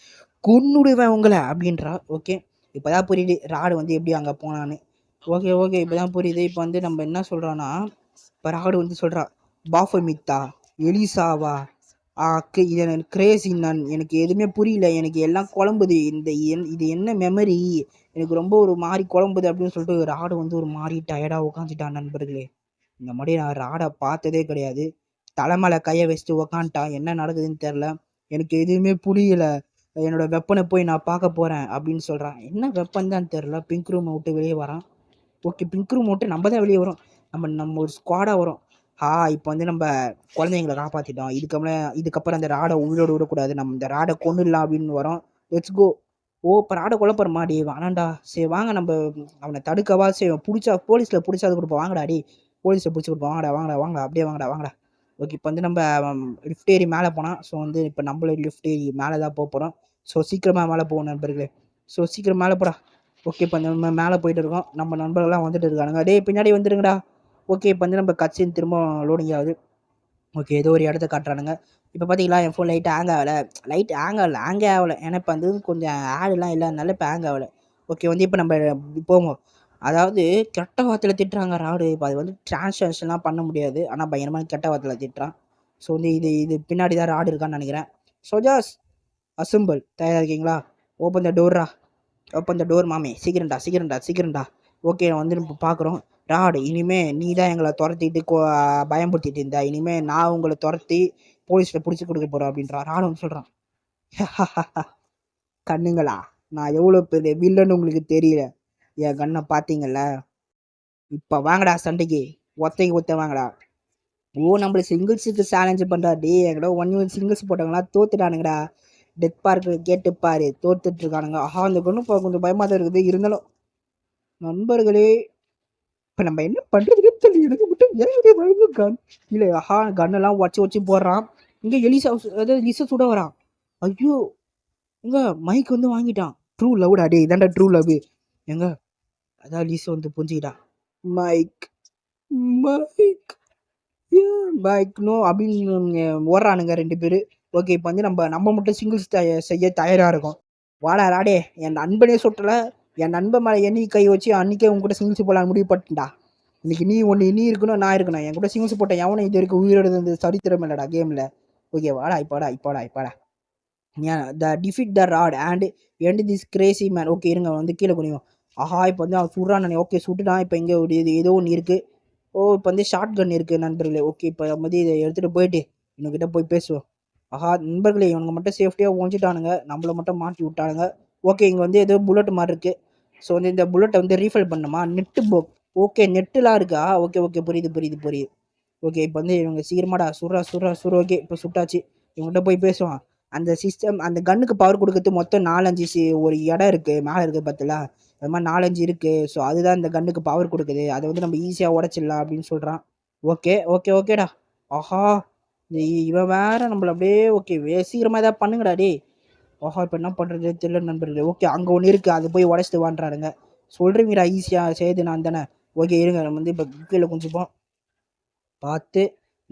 கொன்னுடுவேன் உங்களை அப்படின்றா. ஓகே, இப்போதான் புரியுது ராடு வந்து எப்படி அங்கே போனான்னு. ஓகே ஓகே, இப்போதான் புரியுது. இப்போ வந்து நம்ம என்ன சொல்கிறோன்னா, இப்போ ராடு வந்து சொல்கிறா பாஃபமித்தா எலிசாவா இது கிரேசி நன், எனக்கு எதுவுமே புரியல, எனக்கு எல்லாம் குழம்புது, இது என்ன மெமரி, எனக்கு ரொம்ப ஒரு மாதிரி குழம்புது அப்படின்னு சொல்லிட்டு ராடு வந்து ஒரு மாதிரி டயர்டாக உட்காந்துட்டான் நண்பர்களே. இந்த மாதிரி நான் ராடை பார்த்ததே கிடையாது. தலைமலை கையை வச்சுட்டு உக்காந்துட்டான். என்ன நடக்குதுன்னு தெரில, எனக்கு எதுவுமே புரியல, என்னோட வெப்பனை போய் நான் பார்க்க போகிறேன் அப்படின்னு சொல்கிறான். என்ன வெப்பன் தான் தெரில. பிங்க் ரூமை விட்டு வெளியே வரான். ஓகே, பிங்க் ரூம் விட்டு நம்ம தான் வெளியே வரோம். நம்ம ஒரு ஸ்குவாடாக வரோம். இப்போ வந்து நம்ம குழந்தைங்களை காப்பாற்றிட்டோம். இதுக்கப்புறம் அந்த ராடை உயிரோடு விடக்கூடாது, நம்ம இந்த ராடை கொண்டுடலாம் அப்படின்னு வரோம். Let's go. இப்போ ராடை கொல்ல போகிறோமா? டே வேணாண்டா, சரி வாங்க நம்ம அவனை தடுக்கவா, சரி பிடிச்சா போலீஸில் பிடிச்சா அது கொடுப்போம், வாங்கடா டே, போலீஸை பிடிச்சி கொடுப்போம், வாங்கடா வாங்கடா வாங்க, அப்படியே வாங்கடா வாங்கடா. ஓகே, இப்போ வந்து நம்ம லிஃப்ட் ஏறி மேலே போனால், ஸோ வந்து இப்போ நம்மளே லிஃப்ட் ஏறி மேலே தான் போக போகிறோம். ஸோ சீக்கிரமாக மேலே போகணும் நண்பர்களே. ஸோ சீக்கிரம் மேலே போடா. ஓகே, இப்போ நம்ம மேலே போயிட்டு இருக்கோம். நம்ம நண்பர்கள்லாம் வந்துட்டு இருக்கானுங்க. டே பின்னாடி வந்துடுங்கடா. ஓகே, இப்போ வந்து நம்ம கட்சின்னு திரும்ப லோடிங் ஆகுது. ஓகே, ஏதோ ஒரு இடத்த காட்டுறானுங்க. இப்போ பார்த்தீங்களா என் ஃபோன் லைட் ஹேங் ஆகலை. ஹேங்கே ஆகலை. ஏன்னா இப்போ வந்து கொஞ்சம் ஆடெலாம் இல்லாதனால இப்போ ஹேங் ஆகலை. ஓகே, வந்து இப்போ நம்ம போவோம். அதாவது கெட்ட வார்த்தையில் திட்டுறாங்க ராடு. இப்போ அது வந்து டிரான்ஸ்லேஷன்லாம் பண்ண முடியாது. ஆனால் பயங்கரமாக கெட்ட வார்த்தையில் திட்டுறான். ஸோ வந்து இது பின்னாடி தான் ராடு இருக்கான்னு நினைக்கிறேன். சோஜாஸ் அசம்பிள், தயாராக இருக்கீங்களா? ஓப்பன் த டோர்ரா, ஓப்பன் த டோர் மாமே, சீக்கிரம்டா. ஓகே, வந்து இப்போ பார்க்குறோம். ராடு, இனிமே நீ தான் எங்களை துரத்திட்டு பயம்படுத்திட்டு இருந்தா, இனிமே நான் உங்களை துரத்தி போலீஸில் பிடிச்சி கொடுக்க போகிறேன் அப்படின்றா. ராடு வந்து சொல்கிறான், கண்ணுங்களா, நான் எவ்வளோ பெரிய வில்லன்னு உங்களுக்கு தெரியல, என் கண்ணை பார்த்தீங்கல்ல, இப்போ வாங்கடா சண்டைக்கு, ஒத்த வாங்கடா. நம்மள சிங்கிள்ஸுக்கு சேலஞ்சு பண்ணுறா. டே எங்கடா 1v1 சிங்கிள்ஸ் போட்டவங்களாம் தோத்துட்டானுங்கடா. டெத் பார்க்கு கேட்டு பாரு, தோத்துட்டு இருக்கானுங்க. அந்த கண்ணு கொஞ்சம் பயமாக தான் இருக்குது. இருந்தாலும் நண்பர்களே, இப்போ நம்ம என்ன பண்ணுறதுன்னு தெரியல. எனக்கு மட்டும் ஏன் கன் இல்லை. கன்னெல்லாம் வச்சு போடுறான். இங்கே எலிசா, அதாவது லிசா சுட வரான். ஐயோ, எங்க மைக் வந்து வாங்கிட்டான். ட்ரூ லவ்டா. டே இதாண்டா ட்ரூ லவ். எங்க அதான் லிசா வந்து புரிஞ்சுக்கிட்டான். மைக் மைக் நோ அப்படின்னு ஓடுறானுங்க 2 பேர். ஓகே, இப்போ வந்து நம்ம மட்டும் சிங்கிள்ஸ் செய்ய தயாராக இருக்கும். வாடா ராடே, என் நண்பனே சுட்டல, என் நண்பன் மேலே என்னைக்கு கை வச்சு அன்றைக்கே உங்ககிட்ட சிங்கிள்ஸ் போடலான்னு முடிவு பண்ணிட்டா. இன்னைக்கு நீ இருக்கணும், நான் இருக்கணும். என் கூட சிங்கிள்ஸ் போட்டேன் எவனும் இது வரைக்கும் உயிரோடு வந்து சரித்திரம் இல்லைடா கேமில். ஓகே, வாடா இப்போடா the defeat the rat and end this crazy man. Okay, இருங்க வந்து கீழே குனியும். இப்போ வந்து அவன் சுடுறான். ஓகே, சுட்டுட்டான். இப்போ இங்கே ஒரு ஏதோ ஒன்று இருக்குது. இப்போ வந்து ஷார்ட் கன் இருக்குது நண்பர்களே. ஓகே, இப்போ வந்து இதை எடுத்துகிட்டு போயிட்டு இவங்ககிட்ட போய் பேசுவோம். நண்பர்களே, இவனுங்க மட்டும் சேஃப்டியாக ஒழிஞ்சிட்டானுங்க, நம்மளை மட்டும் மாட்டி விட்டானுங்க. ஓகே, இங்கே வந்து ஏதோ புல்லட் மாதிரி இருக்குது. ஸோ வந்து இந்த புல்லட்டை வந்து ரீஃபில் பண்ணுமா? நெட்டு ஓகே, நெட்டுலாம் இருக்கா? ஓகே, புரியுது. ஓகே, இப்போ வந்து இவங்க சீக்கிரமாடா சுடுறா. ஓகே, இப்போ சுட்டாச்சு. இவங்ககிட்ட போய் பேசுவான். அந்த சிஸ்டம், அந்த கன்னுக்கு பவர் கொடுக்கறது மொத்தம் 4-5 ஒரு இடம் இருக்குது, மேலே இருக்குது பார்த்தல, அது மாதிரி 4-5 இருக்குது. ஸோ அதுதான் இந்த கன்னுக்கு பவர் கொடுக்குது. அதை வந்து நம்ம ஈஸியாக உடச்சிடலாம் அப்படின்னு சொல்கிறான். ஓகேடா. இவன் வேற நம்மள அப்படியே. ஓகே, சீக்கிரமாக ஏதாவது பண்ணுங்கடா டே. இப்போ என்ன பண்ணுறது தெரியல நண்பர்களே. ஓகே, அங்கே ஒன்று இருக்குது, அது போய் உடச்சிட்டு வான்றாருங்க. சொல்கிறீங்கடா ஈஸியாக செய்து நான் தானே. ஓகே, இருங்க, நம்ம வந்து இப்போ கீழே கொஞ்சம் பார்த்து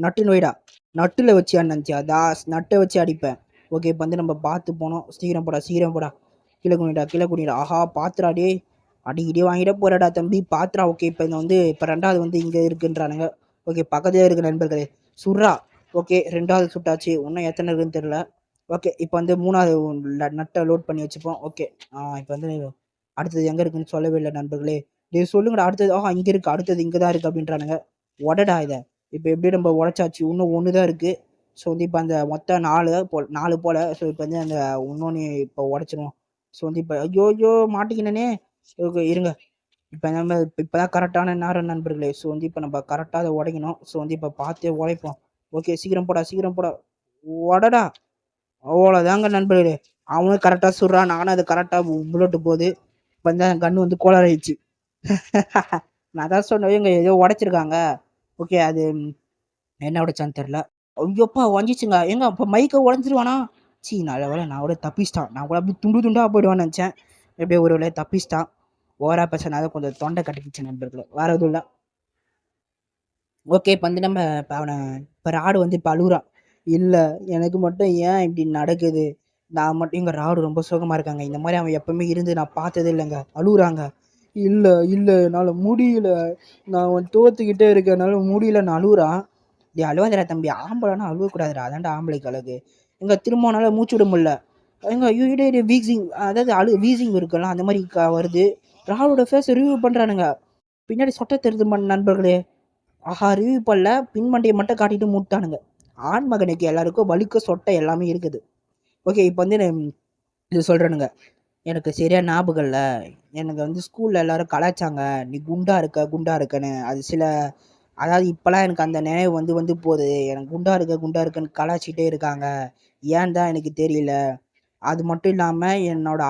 நட்டுன்னு வைடா. நட்டில் வச்சு அண்ணாச்சியா தாஸ், நட்டை வச்சு அடிப்பேன். ஓகே, இப்போ வந்து நம்ம பார்த்து போனோம். சீக்கிரம் போடா. கீழே குனிடா. பாத்துடா டே, அடிக்கடி வாங்கிட போறாடா தம்பி, பாத்துடா. ஓகே, இப்போ இந்த வந்து இப்போ 2வது வந்து இங்கே இருக்குன்றானுங்க. ஓகே, பக்கத்துலேயே இருக்கு நண்பர்களே. சுட்றா. ஓகே, 2வது சுட்டாச்சு. இன்னும் எத்தனை இருக்குன்னு தெரியல. ஓகே, இப்போ வந்து 3வது நட்டை லோட் பண்ணி வச்சுப்போம். ஓகே, இப்போ வந்து அடுத்தது எங்கே இருக்குன்னு சொல்லவே இல்லை நண்பர்களே. டே சொல்லுங்கடா அடுத்தது. இங்கே இருக்குது, அடுத்தது இங்கே தான் இருக்குது அப்படின்றானுங்க. உடடா இதை. இப்போ எப்படி நம்ம உடச்சாச்சு, இன்னும் ஒன்று தான் இருக்குது. ஸோ வந்து இப்போ அந்த மொத்தம் 4 போல். ஸோ இப்போ வந்து அந்த இன்னொன்று இப்போ உடச்சிருவோம். ஸோ வந்து இப்போ ஐயோ மாட்டிக்கினே. ஓகே, இருங்க. இப்போ நம்ம இப்போதான் கரெக்டான நேரம் நண்பர்களே. ஸோ வந்து இப்போ நம்ம கரெக்டாக அதை உடைக்கணும். ஸோ வந்து இப்போ பார்த்தே உடைப்போம். ஓகே, சீக்கிரம் போடா, சீக்கிரம் போடா. உடடா. அவ்வளோதாங்க நண்பர்களே. அவனும் கரெக்டாக சுடுறான், நானும் அது கரெக்டாக புல்லட்டு போகுது. இப்போ தான் கன்று வந்து கோளாறாயிடுச்சு. நான் தான் சொன்னேன் இவங்க ஏதோ உடைச்சிருக்காங்க. ஓகே, அது என்ன உடைச்சான்னு தெரில. ஐயோப்பா உடஞ்சிச்சுங்க. ஏங்க இப்போ மைக்கை உடஞ்சிருவானா? நல்ல வேலை நான் கூட தப்பிச்சிட்டான். நான் கூட அப்படியே துண்டு துண்டாக போயிடுவான்னு நினச்சேன். எப்படியோ ஒரு வேலையை தப்பிச்சிட்டான். ஓவரா பேசினாதான் கொஞ்சம் தொண்டை கட்டிக்கிச்சு நண்பர்களே. வேற எதுவும் இல்லை. ஓகே, இப்போ வந்து நம்ம இப்போ அவனை இப்போ ராடு வந்து இப்போ அழுகுறான். இல்லை, எனக்கு மட்டும் ஏன் இப்படி நடக்குது? நான் மட்டும் எங்கள் ராடு ரொம்ப சுகமாக இருக்காங்க. இந்த மாதிரி அவன் எப்பவுமே இருந்து நான் பார்த்ததே இல்லைங்க. அழுகுறாங்க. இல்லை இல்லை, என்னால் முடியல, நான் அவன் தோத்துக்கிட்டே இருக்கேன், என்னால் முடியலன்னு அழுகுறான். டேய் அழுவாதடா தம்பி, ஆம்பளைனா அழுவக்கூடாதுடா, அதான்டா ஆம்பளைக்கு அழகு. எங்க திரும்பனால மூச்சு விட முடியல. எங்க ஐயோ வீசிங், அதாவது வீசிங் இருக்குல்ல அந்த மாதிரி வருது. ராடோட ஃபேஸ் ரிவ்யூ பண்ணுறானுங்க. பின்னாடி சொட்டை தெரியுது நண்பர்களே. ஆஹா, ரிவ்யூ பண்ணல, பின்மண்டியை மட்டும் காட்டிட்டு மூட்டானுங்க. ஆண் மகனுக்கு எல்லாருக்கும் வலிக்க சொட்டை எல்லாமே இருக்குது. ஓகே, இப்போ வந்து இது சொல்கிறேனுங்க. எனக்கு சரியா ஞாபகம் இல்லை. எனக்கு வந்து ஸ்கூலில் எல்லாரும் கலாய்ச்சாங்க, நீ குண்டா இருக்க குண்டா இருக்கன்னு. அது சில, அதாவது இப்போலாம் எனக்கு அந்த நினைவு வந்து வந்து போகுது. எனக்கு குண்டா இருக்க குண்டா இருக்குன்னு கலாய்ச்சிட்டே இருக்காங்க. ஏன் தான் எனக்கு தெரியல. அது மட்டும் இல்லாமல் என்னோட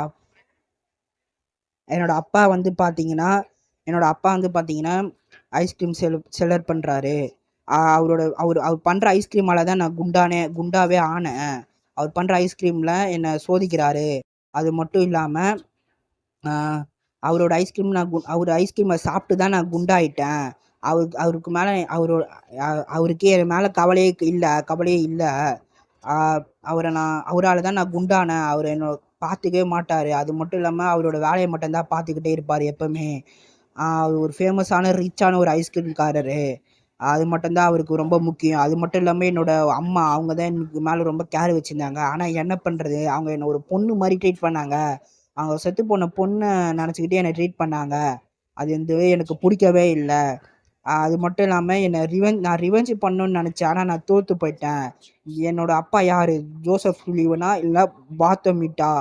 அப்பா வந்து பார்த்தீங்கன்னா ஐஸ்கிரீம் செல்லர் பண்ணுறாரு. அவர் பண்ணுற ஐஸ்கிரீமால தான் நான் குண்டாவே ஆனேன். அவர் பண்ணுற ஐஸ்கிரீமில் என்னை சோதிக்கிறாரு. அது மட்டும் இல்லாமல் அவரோட ஐஸ்கிரீம் அவர் ஐஸ்கிரீமை சாப்பிட்டு தான் நான் குண்டாயிட்டேன். அவருக்கு மேலே அவருக்கே என் மேலே கவலையே இல்லை. அவரால் தான் நான் குண்டானேன். அவர் என்னை பார்த்துக்கவே மாட்டார். அது மட்டும் இல்லாமல் அவரோட வேலையை மட்டும்தான் பார்த்துக்கிட்டே இருப்பார் எப்பவுமே. அவர் ஒரு ஃபேமஸான ரிச்சான ஒரு ஐஸ்கிரீம்காரரு. அது மட்டும்தான் அவருக்கு ரொம்ப முக்கியம். அது மட்டும் இல்லாமல் என்னோட அம்மா, அவங்க தான் எனக்கு மேலே ரொம்ப கேர் வச்சுருந்தாங்க. ஆனால் என்ன பண்ணுறது, அவங்க என்னை ஒரு பொண்ணு மாதிரி ட்ரீட் பண்ணாங்க. அவங்க செத்து போன பொண்ணை நினச்சிக்கிட்டே என்னை ட்ரீட் பண்ணாங்க. அது எனக்கு பிடிக்கவே இல்லை. அது மட்டும் இல்லாமல் நான் ரிவெஞ்ச் பண்ணணும்னு நினச்சேன். ஆனால் நான் தோற்று போயிட்டேன். என்னோட அப்பா யார், ஜோசப் சுலிவனா இல்லை பாப்போமீட்டா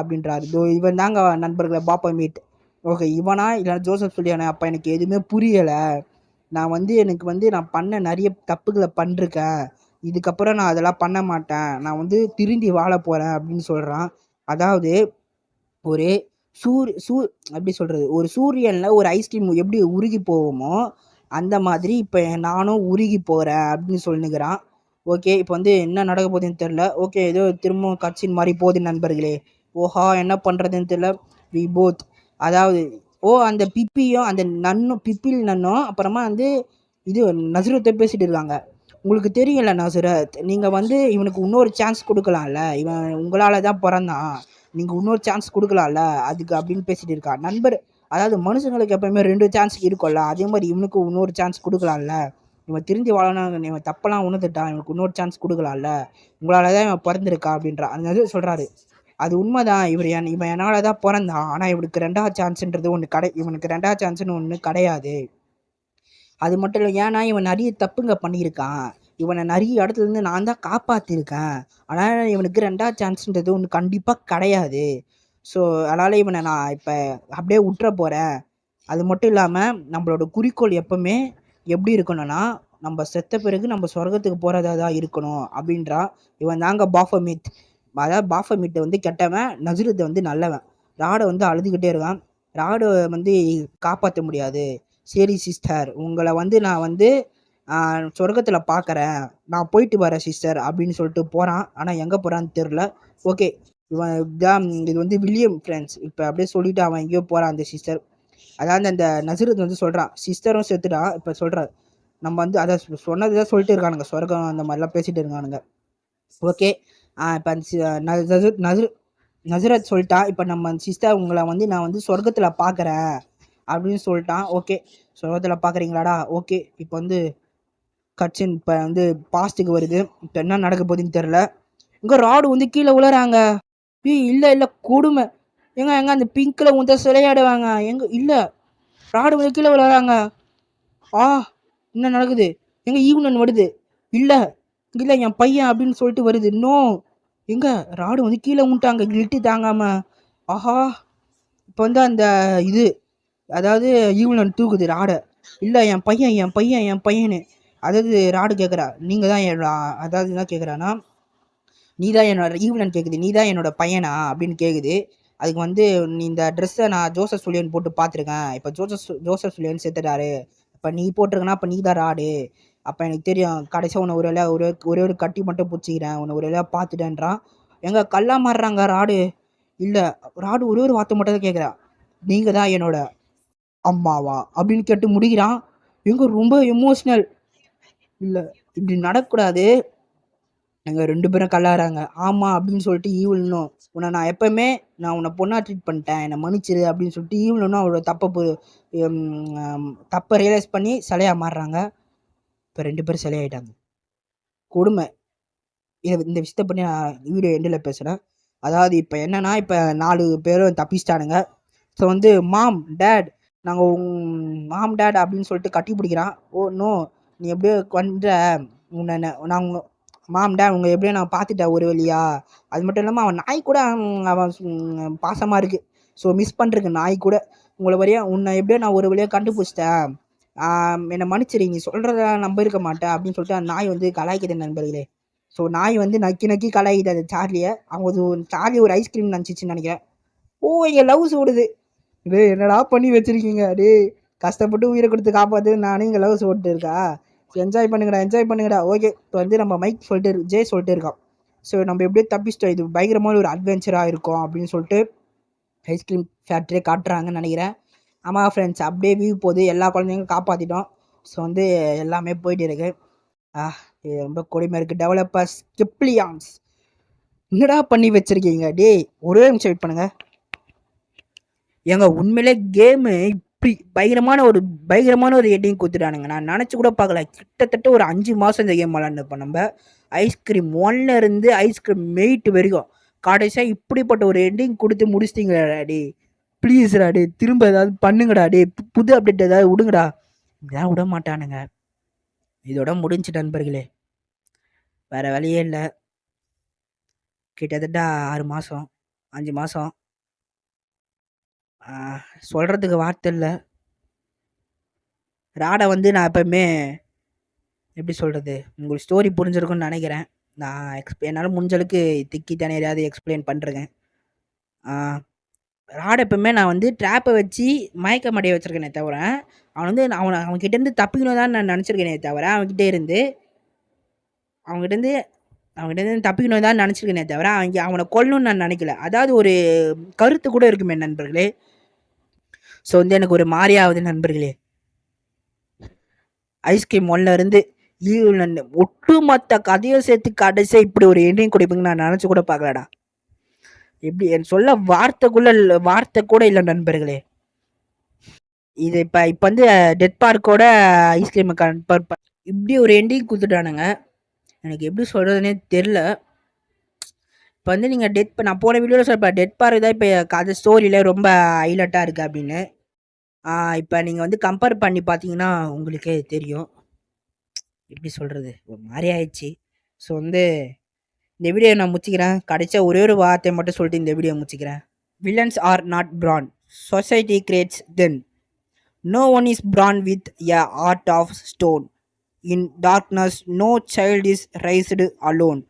அப்படின்றாரு. இவன் தாங்க நண்பர்களை பாப்போமீட். ஓகே, இவனா இல்லை ஜோசப் சுலிவனா? அப்போ எனக்கு எதுவுமே புரியலை. எனக்கு வந்து நான் பண்ண நிறைய தப்புகளை பண்ணிருக்கேன். இதுக்கப்புறம் நான் அதெல்லாம் பண்ண மாட்டேன். நான் வந்து திருந்தி வாழ போகிறேன் அப்படின்னு சொல்கிறான். அதாவது ஒரு எப்படி சொல்கிறது, ஒரு சூரியனில் ஒரு ஐஸ்கிரீம் எப்படி உருகி போவோமோ அந்த மாதிரி இப்போ நானும் உருகி போகிறேன் அப்படின்னு சொல்லுங்கிறான். ஓகே, இப்போ வந்து என்ன நடக்க போகுதுன்னு தெரில. ஓகே, ஏதோ திரும்பவும் கட்சின் மாதிரி போகுது நண்பர்களே. ஓஹா, என்ன பண்ணுறதுன்னு தெரில. வி போத், அதாவது அந்த பிப்பியும் அந்த பிப்பில் நன்னும் அப்புறமா வந்து இது நஸ்ரத்தை பேசிட்டு இருக்காங்க. உங்களுக்கு தெரியல நஸ்ரத், நீங்கள் வந்து இவனுக்கு இன்னொரு சான்ஸ் கொடுக்கலாம்ல, இவன் உங்களால் தான் பிறந்தான், நீங்கள் இன்னொரு சான்ஸ் கொடுக்கலாம்ல அதுக்கு அப்படின்னு பேசிட்டு இருக்கா நண்பர். அதாவது மனுஷங்களுக்கு எப்பவுமே 2 சான்ஸ் இருக்கும்ல, அதே மாதிரி இவனுக்கு இன்னொரு சான்ஸ் கொடுக்கலாம்ல. இவன் திருந்தி வாழணும், இவன் தப்பெல்லாம் உணர்ந்துட்டான், இவனுக்கு இன்னொரு சான்ஸ் கொடுக்கலாம்ல, உங்களால் தான் இவன் பிறந்திருக்கா அப்படின்றா. அந்த இது சொல்கிறாரு. அது உண்மைதான், இவன் என்னால் தான் பிறந்தான். ஆனால் இவனுக்கு 2வது சான்ஸுன்றது இவனுக்கு 2வது சான்ஸ்னு ஒன்று கிடையாது. அது மட்டும் இல்லை, ஏன்னா இவன் நிறைய தப்புங்க பண்ணியிருக்கான். இவனை நிறைய இடத்துலேருந்து நான் தான் காப்பாற்றிருக்கேன். ஆனால் இவனுக்கு 2வது சான்ஸுன்றது ஒன்று கண்டிப்பாக கிடையாது. ஸோ அதனால் இவனை நான் இப்போ அப்படியே விட்டுற போகிறேன். அது மட்டும் இல்லாமல் நம்மளோட குறிக்கோள் எப்பவுமே எப்படி இருக்கணும்னா, நம்ம செத்த பிறகு நம்ம சொர்க்கத்துக்கு போகிறதா தான் இருக்கணும் அப்படின்றா. இவன் தாங்க பாஃபமித். அதாவது பாஃபமிட்டை வந்து கெட்டவன், நஸ்ரத்தை வந்து நல்லவன். ராடை வந்து அழுதுகிட்டே இருக்கான். ராடை வந்து காப்பாற்ற முடியாது. சரி சிஸ்டர், உங்களை வந்து நான் வந்து சொர்க்கத்தில் பார்க்குறேன், நான் போயிட்டு வரேன் சிஸ்டர் அப்படின்னு சொல்லிட்டு போகிறான். ஆனால் எங்கே போகிறான்னு தெரில. ஓகே, இது வந்து வில்லியம் ஃப்ரெண்ட்ஸ். இப்போ அப்படியே சொல்லிவிட்டு அவன் எங்கேயோ போகிறான் அந்த சிஸ்டர். அதாவது அந்த நஸ்ரத் வந்து சொல்கிறான், சிஸ்டரும் செத்துட்டான். இப்போ சொல்கிறார், நம்ம வந்து அதை சொன்னது தான் சொல்லிட்டு இருக்கானுங்க, சொர்க்கம் அந்த மாதிரிலாம் பேசிகிட்டு இருக்கானுங்க. ஓகே, இப்போ நஸ்ரத் சொல்லிட்டான், இப்போ நம்ம சிஸ்டர் உங்களை வந்து நான் வந்து சொர்க்கத்தில் பார்க்குறேன் அப்படின்னு சொல்லிட்டான். ஓகே, சொர்க்கத்தில் பார்க்குறீங்களாடா? ஓகே, இப்போ வந்து கட்சின் இப்போ வந்து பாஸ்ட்டுக்கு வருது. இப்போ என்ன நடக்க போகுதுன்னு தெரில. இங்கே ராடு வந்து கீழே விழுறாங்க. இல்லை கொடுமை. எங்க அந்த பிங்க்கில் வந்து சிலையாடுவாங்க. இல்லை, ராடு வந்து கீழே விழுறாங்க. என்ன நடக்குது? ஈவனன் வருது. இல்லை என் பையன் அப்படின்னு சொல்லிட்டு வருது. இன்னும் ராடு வந்து கீழே விட்டாங்க கில்ட்டு தாங்காம. ஆஹா, இப்போ வந்து அந்த இது அதாவது ஈவலன் தூக்குது ராடை. இல்லை என் பையன் என் பையன் என் பையனு. அதாவது ராடு கேட்குறா, நீங்கள் தான் என்னோட, அதாவது என்ன கேட்குறான்னா, நீ தான் என்னோட ஈவலன் கேட்குது, நீ தான் என்னோட பையனா அப்படின்னு கேட்குது. அதுக்கு வந்து நீ இந்த ட்ரெஸ்ஸை நான் ஜோசப் சுலியன் போட்டு பார்த்துருக்கேன், இப்போ ஜோசப் சுலியன் செத்துட்டாரு, இப்போ நீ போட்டிருக்கனா அப்போ நீ தான் ராடு, அப்போ எனக்கு தெரியும், கடைசியாக உன்னை ஒரு வேலையாக ஒரே ஒரு கட்டி மட்டும் பிடிச்சிக்கிறேன், உன்னை ஒரு வேலையாக பார்த்துட்டேன்றான். எங்க கல்லா மாறுறாங்க ராடு. இல்லை, ராடு ஒரே ஒரு வார்த்தை மட்டும் தான் கேட்குறா, நீங்கள் தான் என்னோட அம்மாவா அப்படின்னு கேட்டு முடிக்கிறான். எங்க ரொம்ப எமோஷ்னல். இல்லை இப்படி நடக்கக்கூடாது. எங்க 2 பேரும் கல்லாறாங்க. ஆமா அப்படின்னு சொல்லிட்டு ஈவலனும், உன்னை நான் எப்பவுமே நான் உன்னை பொண்ணா ட்ரீட் பண்ணிட்டேன், என்னை மன்னிச்சிரு அப்படின்னு சொல்லிட்டு ஈவலனும் அவரோட தப்பை ரியலைஸ் பண்ணி சிலையா மாறுறாங்க. இப்போ 2 பேரும் சிலையாயிட்டாங்க. கொடுமை. இந்த விஷயத்தை பற்றி நான் வீடியோ எண்டில் பேசுகிறேன். அதாவது இப்போ என்னன்னா, இப்போ 4 பேரும் தப்பிச்சிட்டானுங்க. ஸோ வந்து மாம் டேட் நாங்கள் மாம் டேட் அப்படின்னு சொல்லிட்டு கட்டி பிடிக்கிறான். ஓ நோ, நீ எப்படியோ கொன்ற உன்னை நான் மாம் டேட் உங்களை எப்படியோ நான் பார்த்துட்டேன் ஒரு வழியா. அது மட்டும் இல்லாமல் அவன் நாய் கூட அவன் பாசமாக இருக்குது. ஸோ மிஸ் பண்ணுறக்கு நாய் கூட உங்களை வழியா உன்னை எப்படியோ நான் ஒரு வழியாக கண்டுபிடிச்சிட்டேன், என்னை மன்னிச்சிரு, நீ சொல்கிறத நம்ப இருக்க மாட்டேன் அப்படின்னு சொல்லிட்டு அந்த நாய் வந்து கலாய்க்குது நண்பர்களே. ஸோ நாய் வந்து நக்கி நக்கி கலாய்க்குது அந்த சார்லியை. அவங்க சார்லி ஒரு ஐஸ்கிரீம் நினச்சிச்சின்னு நினைக்கிறேன். ஓ இங்கே லவ்ஸ் ஓடுது. டே என்னடா பண்ணி வச்சிருக்கீங்க, டே கஷ்டப்பட்டு உயிரை கொடுத்து காப்பாற்று, நானே இங்கே லவ்ஸ் ஓட்டு இருக்கா. என்ஜாய் பண்ணுங்கடா. ஓகே, இப்போ வந்து நம்ம மைக் ஜே சொல்லிட்டு இருக்கான். ஸோ நம்ம எப்படியோ தப்பிச்சிட்டோம், இது பயங்கரமான ஒரு அட்வென்ச்சராக இருக்கும் அப்படின்னு சொல்லிட்டு ஐஸ்கிரீம் ஃபேக்ட்ரியே காட்டுறாங்கன்னு நினைக்கிறேன். ஆமாம் ஃப்ரெண்ட்ஸ், அப்படியே வியூ போகுது, எல்லா குழந்தைங்களும் காப்பாற்றிட்டோம். ஸோ வந்து எல்லாமே போயிட்டு இருக்கு. இது ரொம்ப கொடுமையாக இருக்குது. டெவலப்பர்ஸ் கிப்ளியான்ஸ் என்னடா பண்ணி வச்சுருக்கீங்க, டே ஒரே நிமிஷம் வெயிட் பண்ணுங்கள். ஏங்க உண்மையிலே கேமு இப்படி பயங்கரமான ஒரு எட்டிங் கொடுத்துட்டானுங்க. நான் நினச்சி கூட பார்க்கல. கிட்டத்தட்ட ஒரு 5 மாதம் இந்த கேம் விளாண்டுப்போம் நம்ம. ஐஸ்கிரீம் 1ல இருந்து ஐஸ்கிரீம் 8 வரைக்கும் கடைசியாக இப்படிப்பட்ட ஒரு எண்டிங் கொடுத்து முடிச்சிட்டிங்களா டே. ப்ளீஸ்டா டே, திரும்ப ஏதாவது பண்ணுங்கடா டே, புது அப்டேட் ஏதாவது விடுங்கடா. இதெல்லாம் விட மாட்டானுங்க. இதோட முடிஞ்சு நண்பர்களே, வேறு வழியே இல்லை. கிட்டத்தட்ட 6 மாதம் 5 மாதம் சொல்கிறதுக்கு வார்த்தை இல்லை. ராடை வந்து நான் எப்போவுமே எப்படி சொல்கிறது, உங்களுக்கு ஸ்டோரி புரிஞ்சிருக்குன்னு நினைக்கிறேன். நான் என்னால் முடிஞ்சளவுக்கு திக்கி தனியாவது எக்ஸ்பிளைன் பண்ணுறேன். ராடை எப்போவுமே நான் வந்து ட்ராப்பை வச்சு மயக்க மடைய வச்சுருக்கேனே தவிர, அவன்கிட்டேருந்து தப்பிக்கணும் தான் நான் நினச்சிருக்கேனே தவிர, அவன்கிட்டேருந்து தப்பிக்கணும் தான் நினச்சிருக்கேனே தவிர, அவனை கொல்லணும்னு நான் நினைக்கல. அதாவது ஒரு கருத்து கூட இருக்குமே நண்பர்களே. ஸோ வந்து எனக்கு ஒரு மாறியாவது நண்பர்களே. ஐஸ்கிரீம் 1ல இருந்து ஒட்டுமொத்த கதையை சேர்த்து கடைசியாக இப்படி ஒரு எண்டிங் கொடுப்பீங்கன்னு நான் நினச்சி கூட பார்க்கலடா. எப்படி என் சொல்ல வார்த்தை கூட இல்லை நண்பர்களே. இது இப்போ வந்து டெத் பார்க்கோட ஐஸ்கிரீமை கம்பேர் இப்படி ஒரு எண்டிங் கொடுத்துட்டானுங்க. எனக்கு எப்படி சொல்கிறதுனே தெரில. இப்போ வந்து நீங்கள் நான் போன வீடியோவில் சொல்லிப்பேன், டெத் பார்க் தான் இப்போ கதை ஸ்டோரியில் ரொம்ப ஹைலைட்டாக இருக்குது அப்படின்னு. இப்போ நீங்கள் வந்து கம்பேர் பண்ணி பார்த்தீங்கன்னா உங்களுக்கே தெரியும். எப்படி சொல்கிறது, ஒரு மாதிரி ஆயிடுச்சு. ஸோ வந்து இந்த வீடியோ நான் முடிச்சிக்கிறேன். கடைசியாக ஒரே ஒரு வார்த்தை மட்டும் சொல்லிட்டு இந்த வீடியோ முடிச்சிக்கிறேன். Villains are not born, society creates them. No one is born with a heart of stone. In darkness no child is raised alone.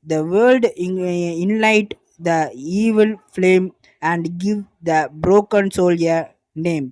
The world ignite the evil flame and give the broken soul a name.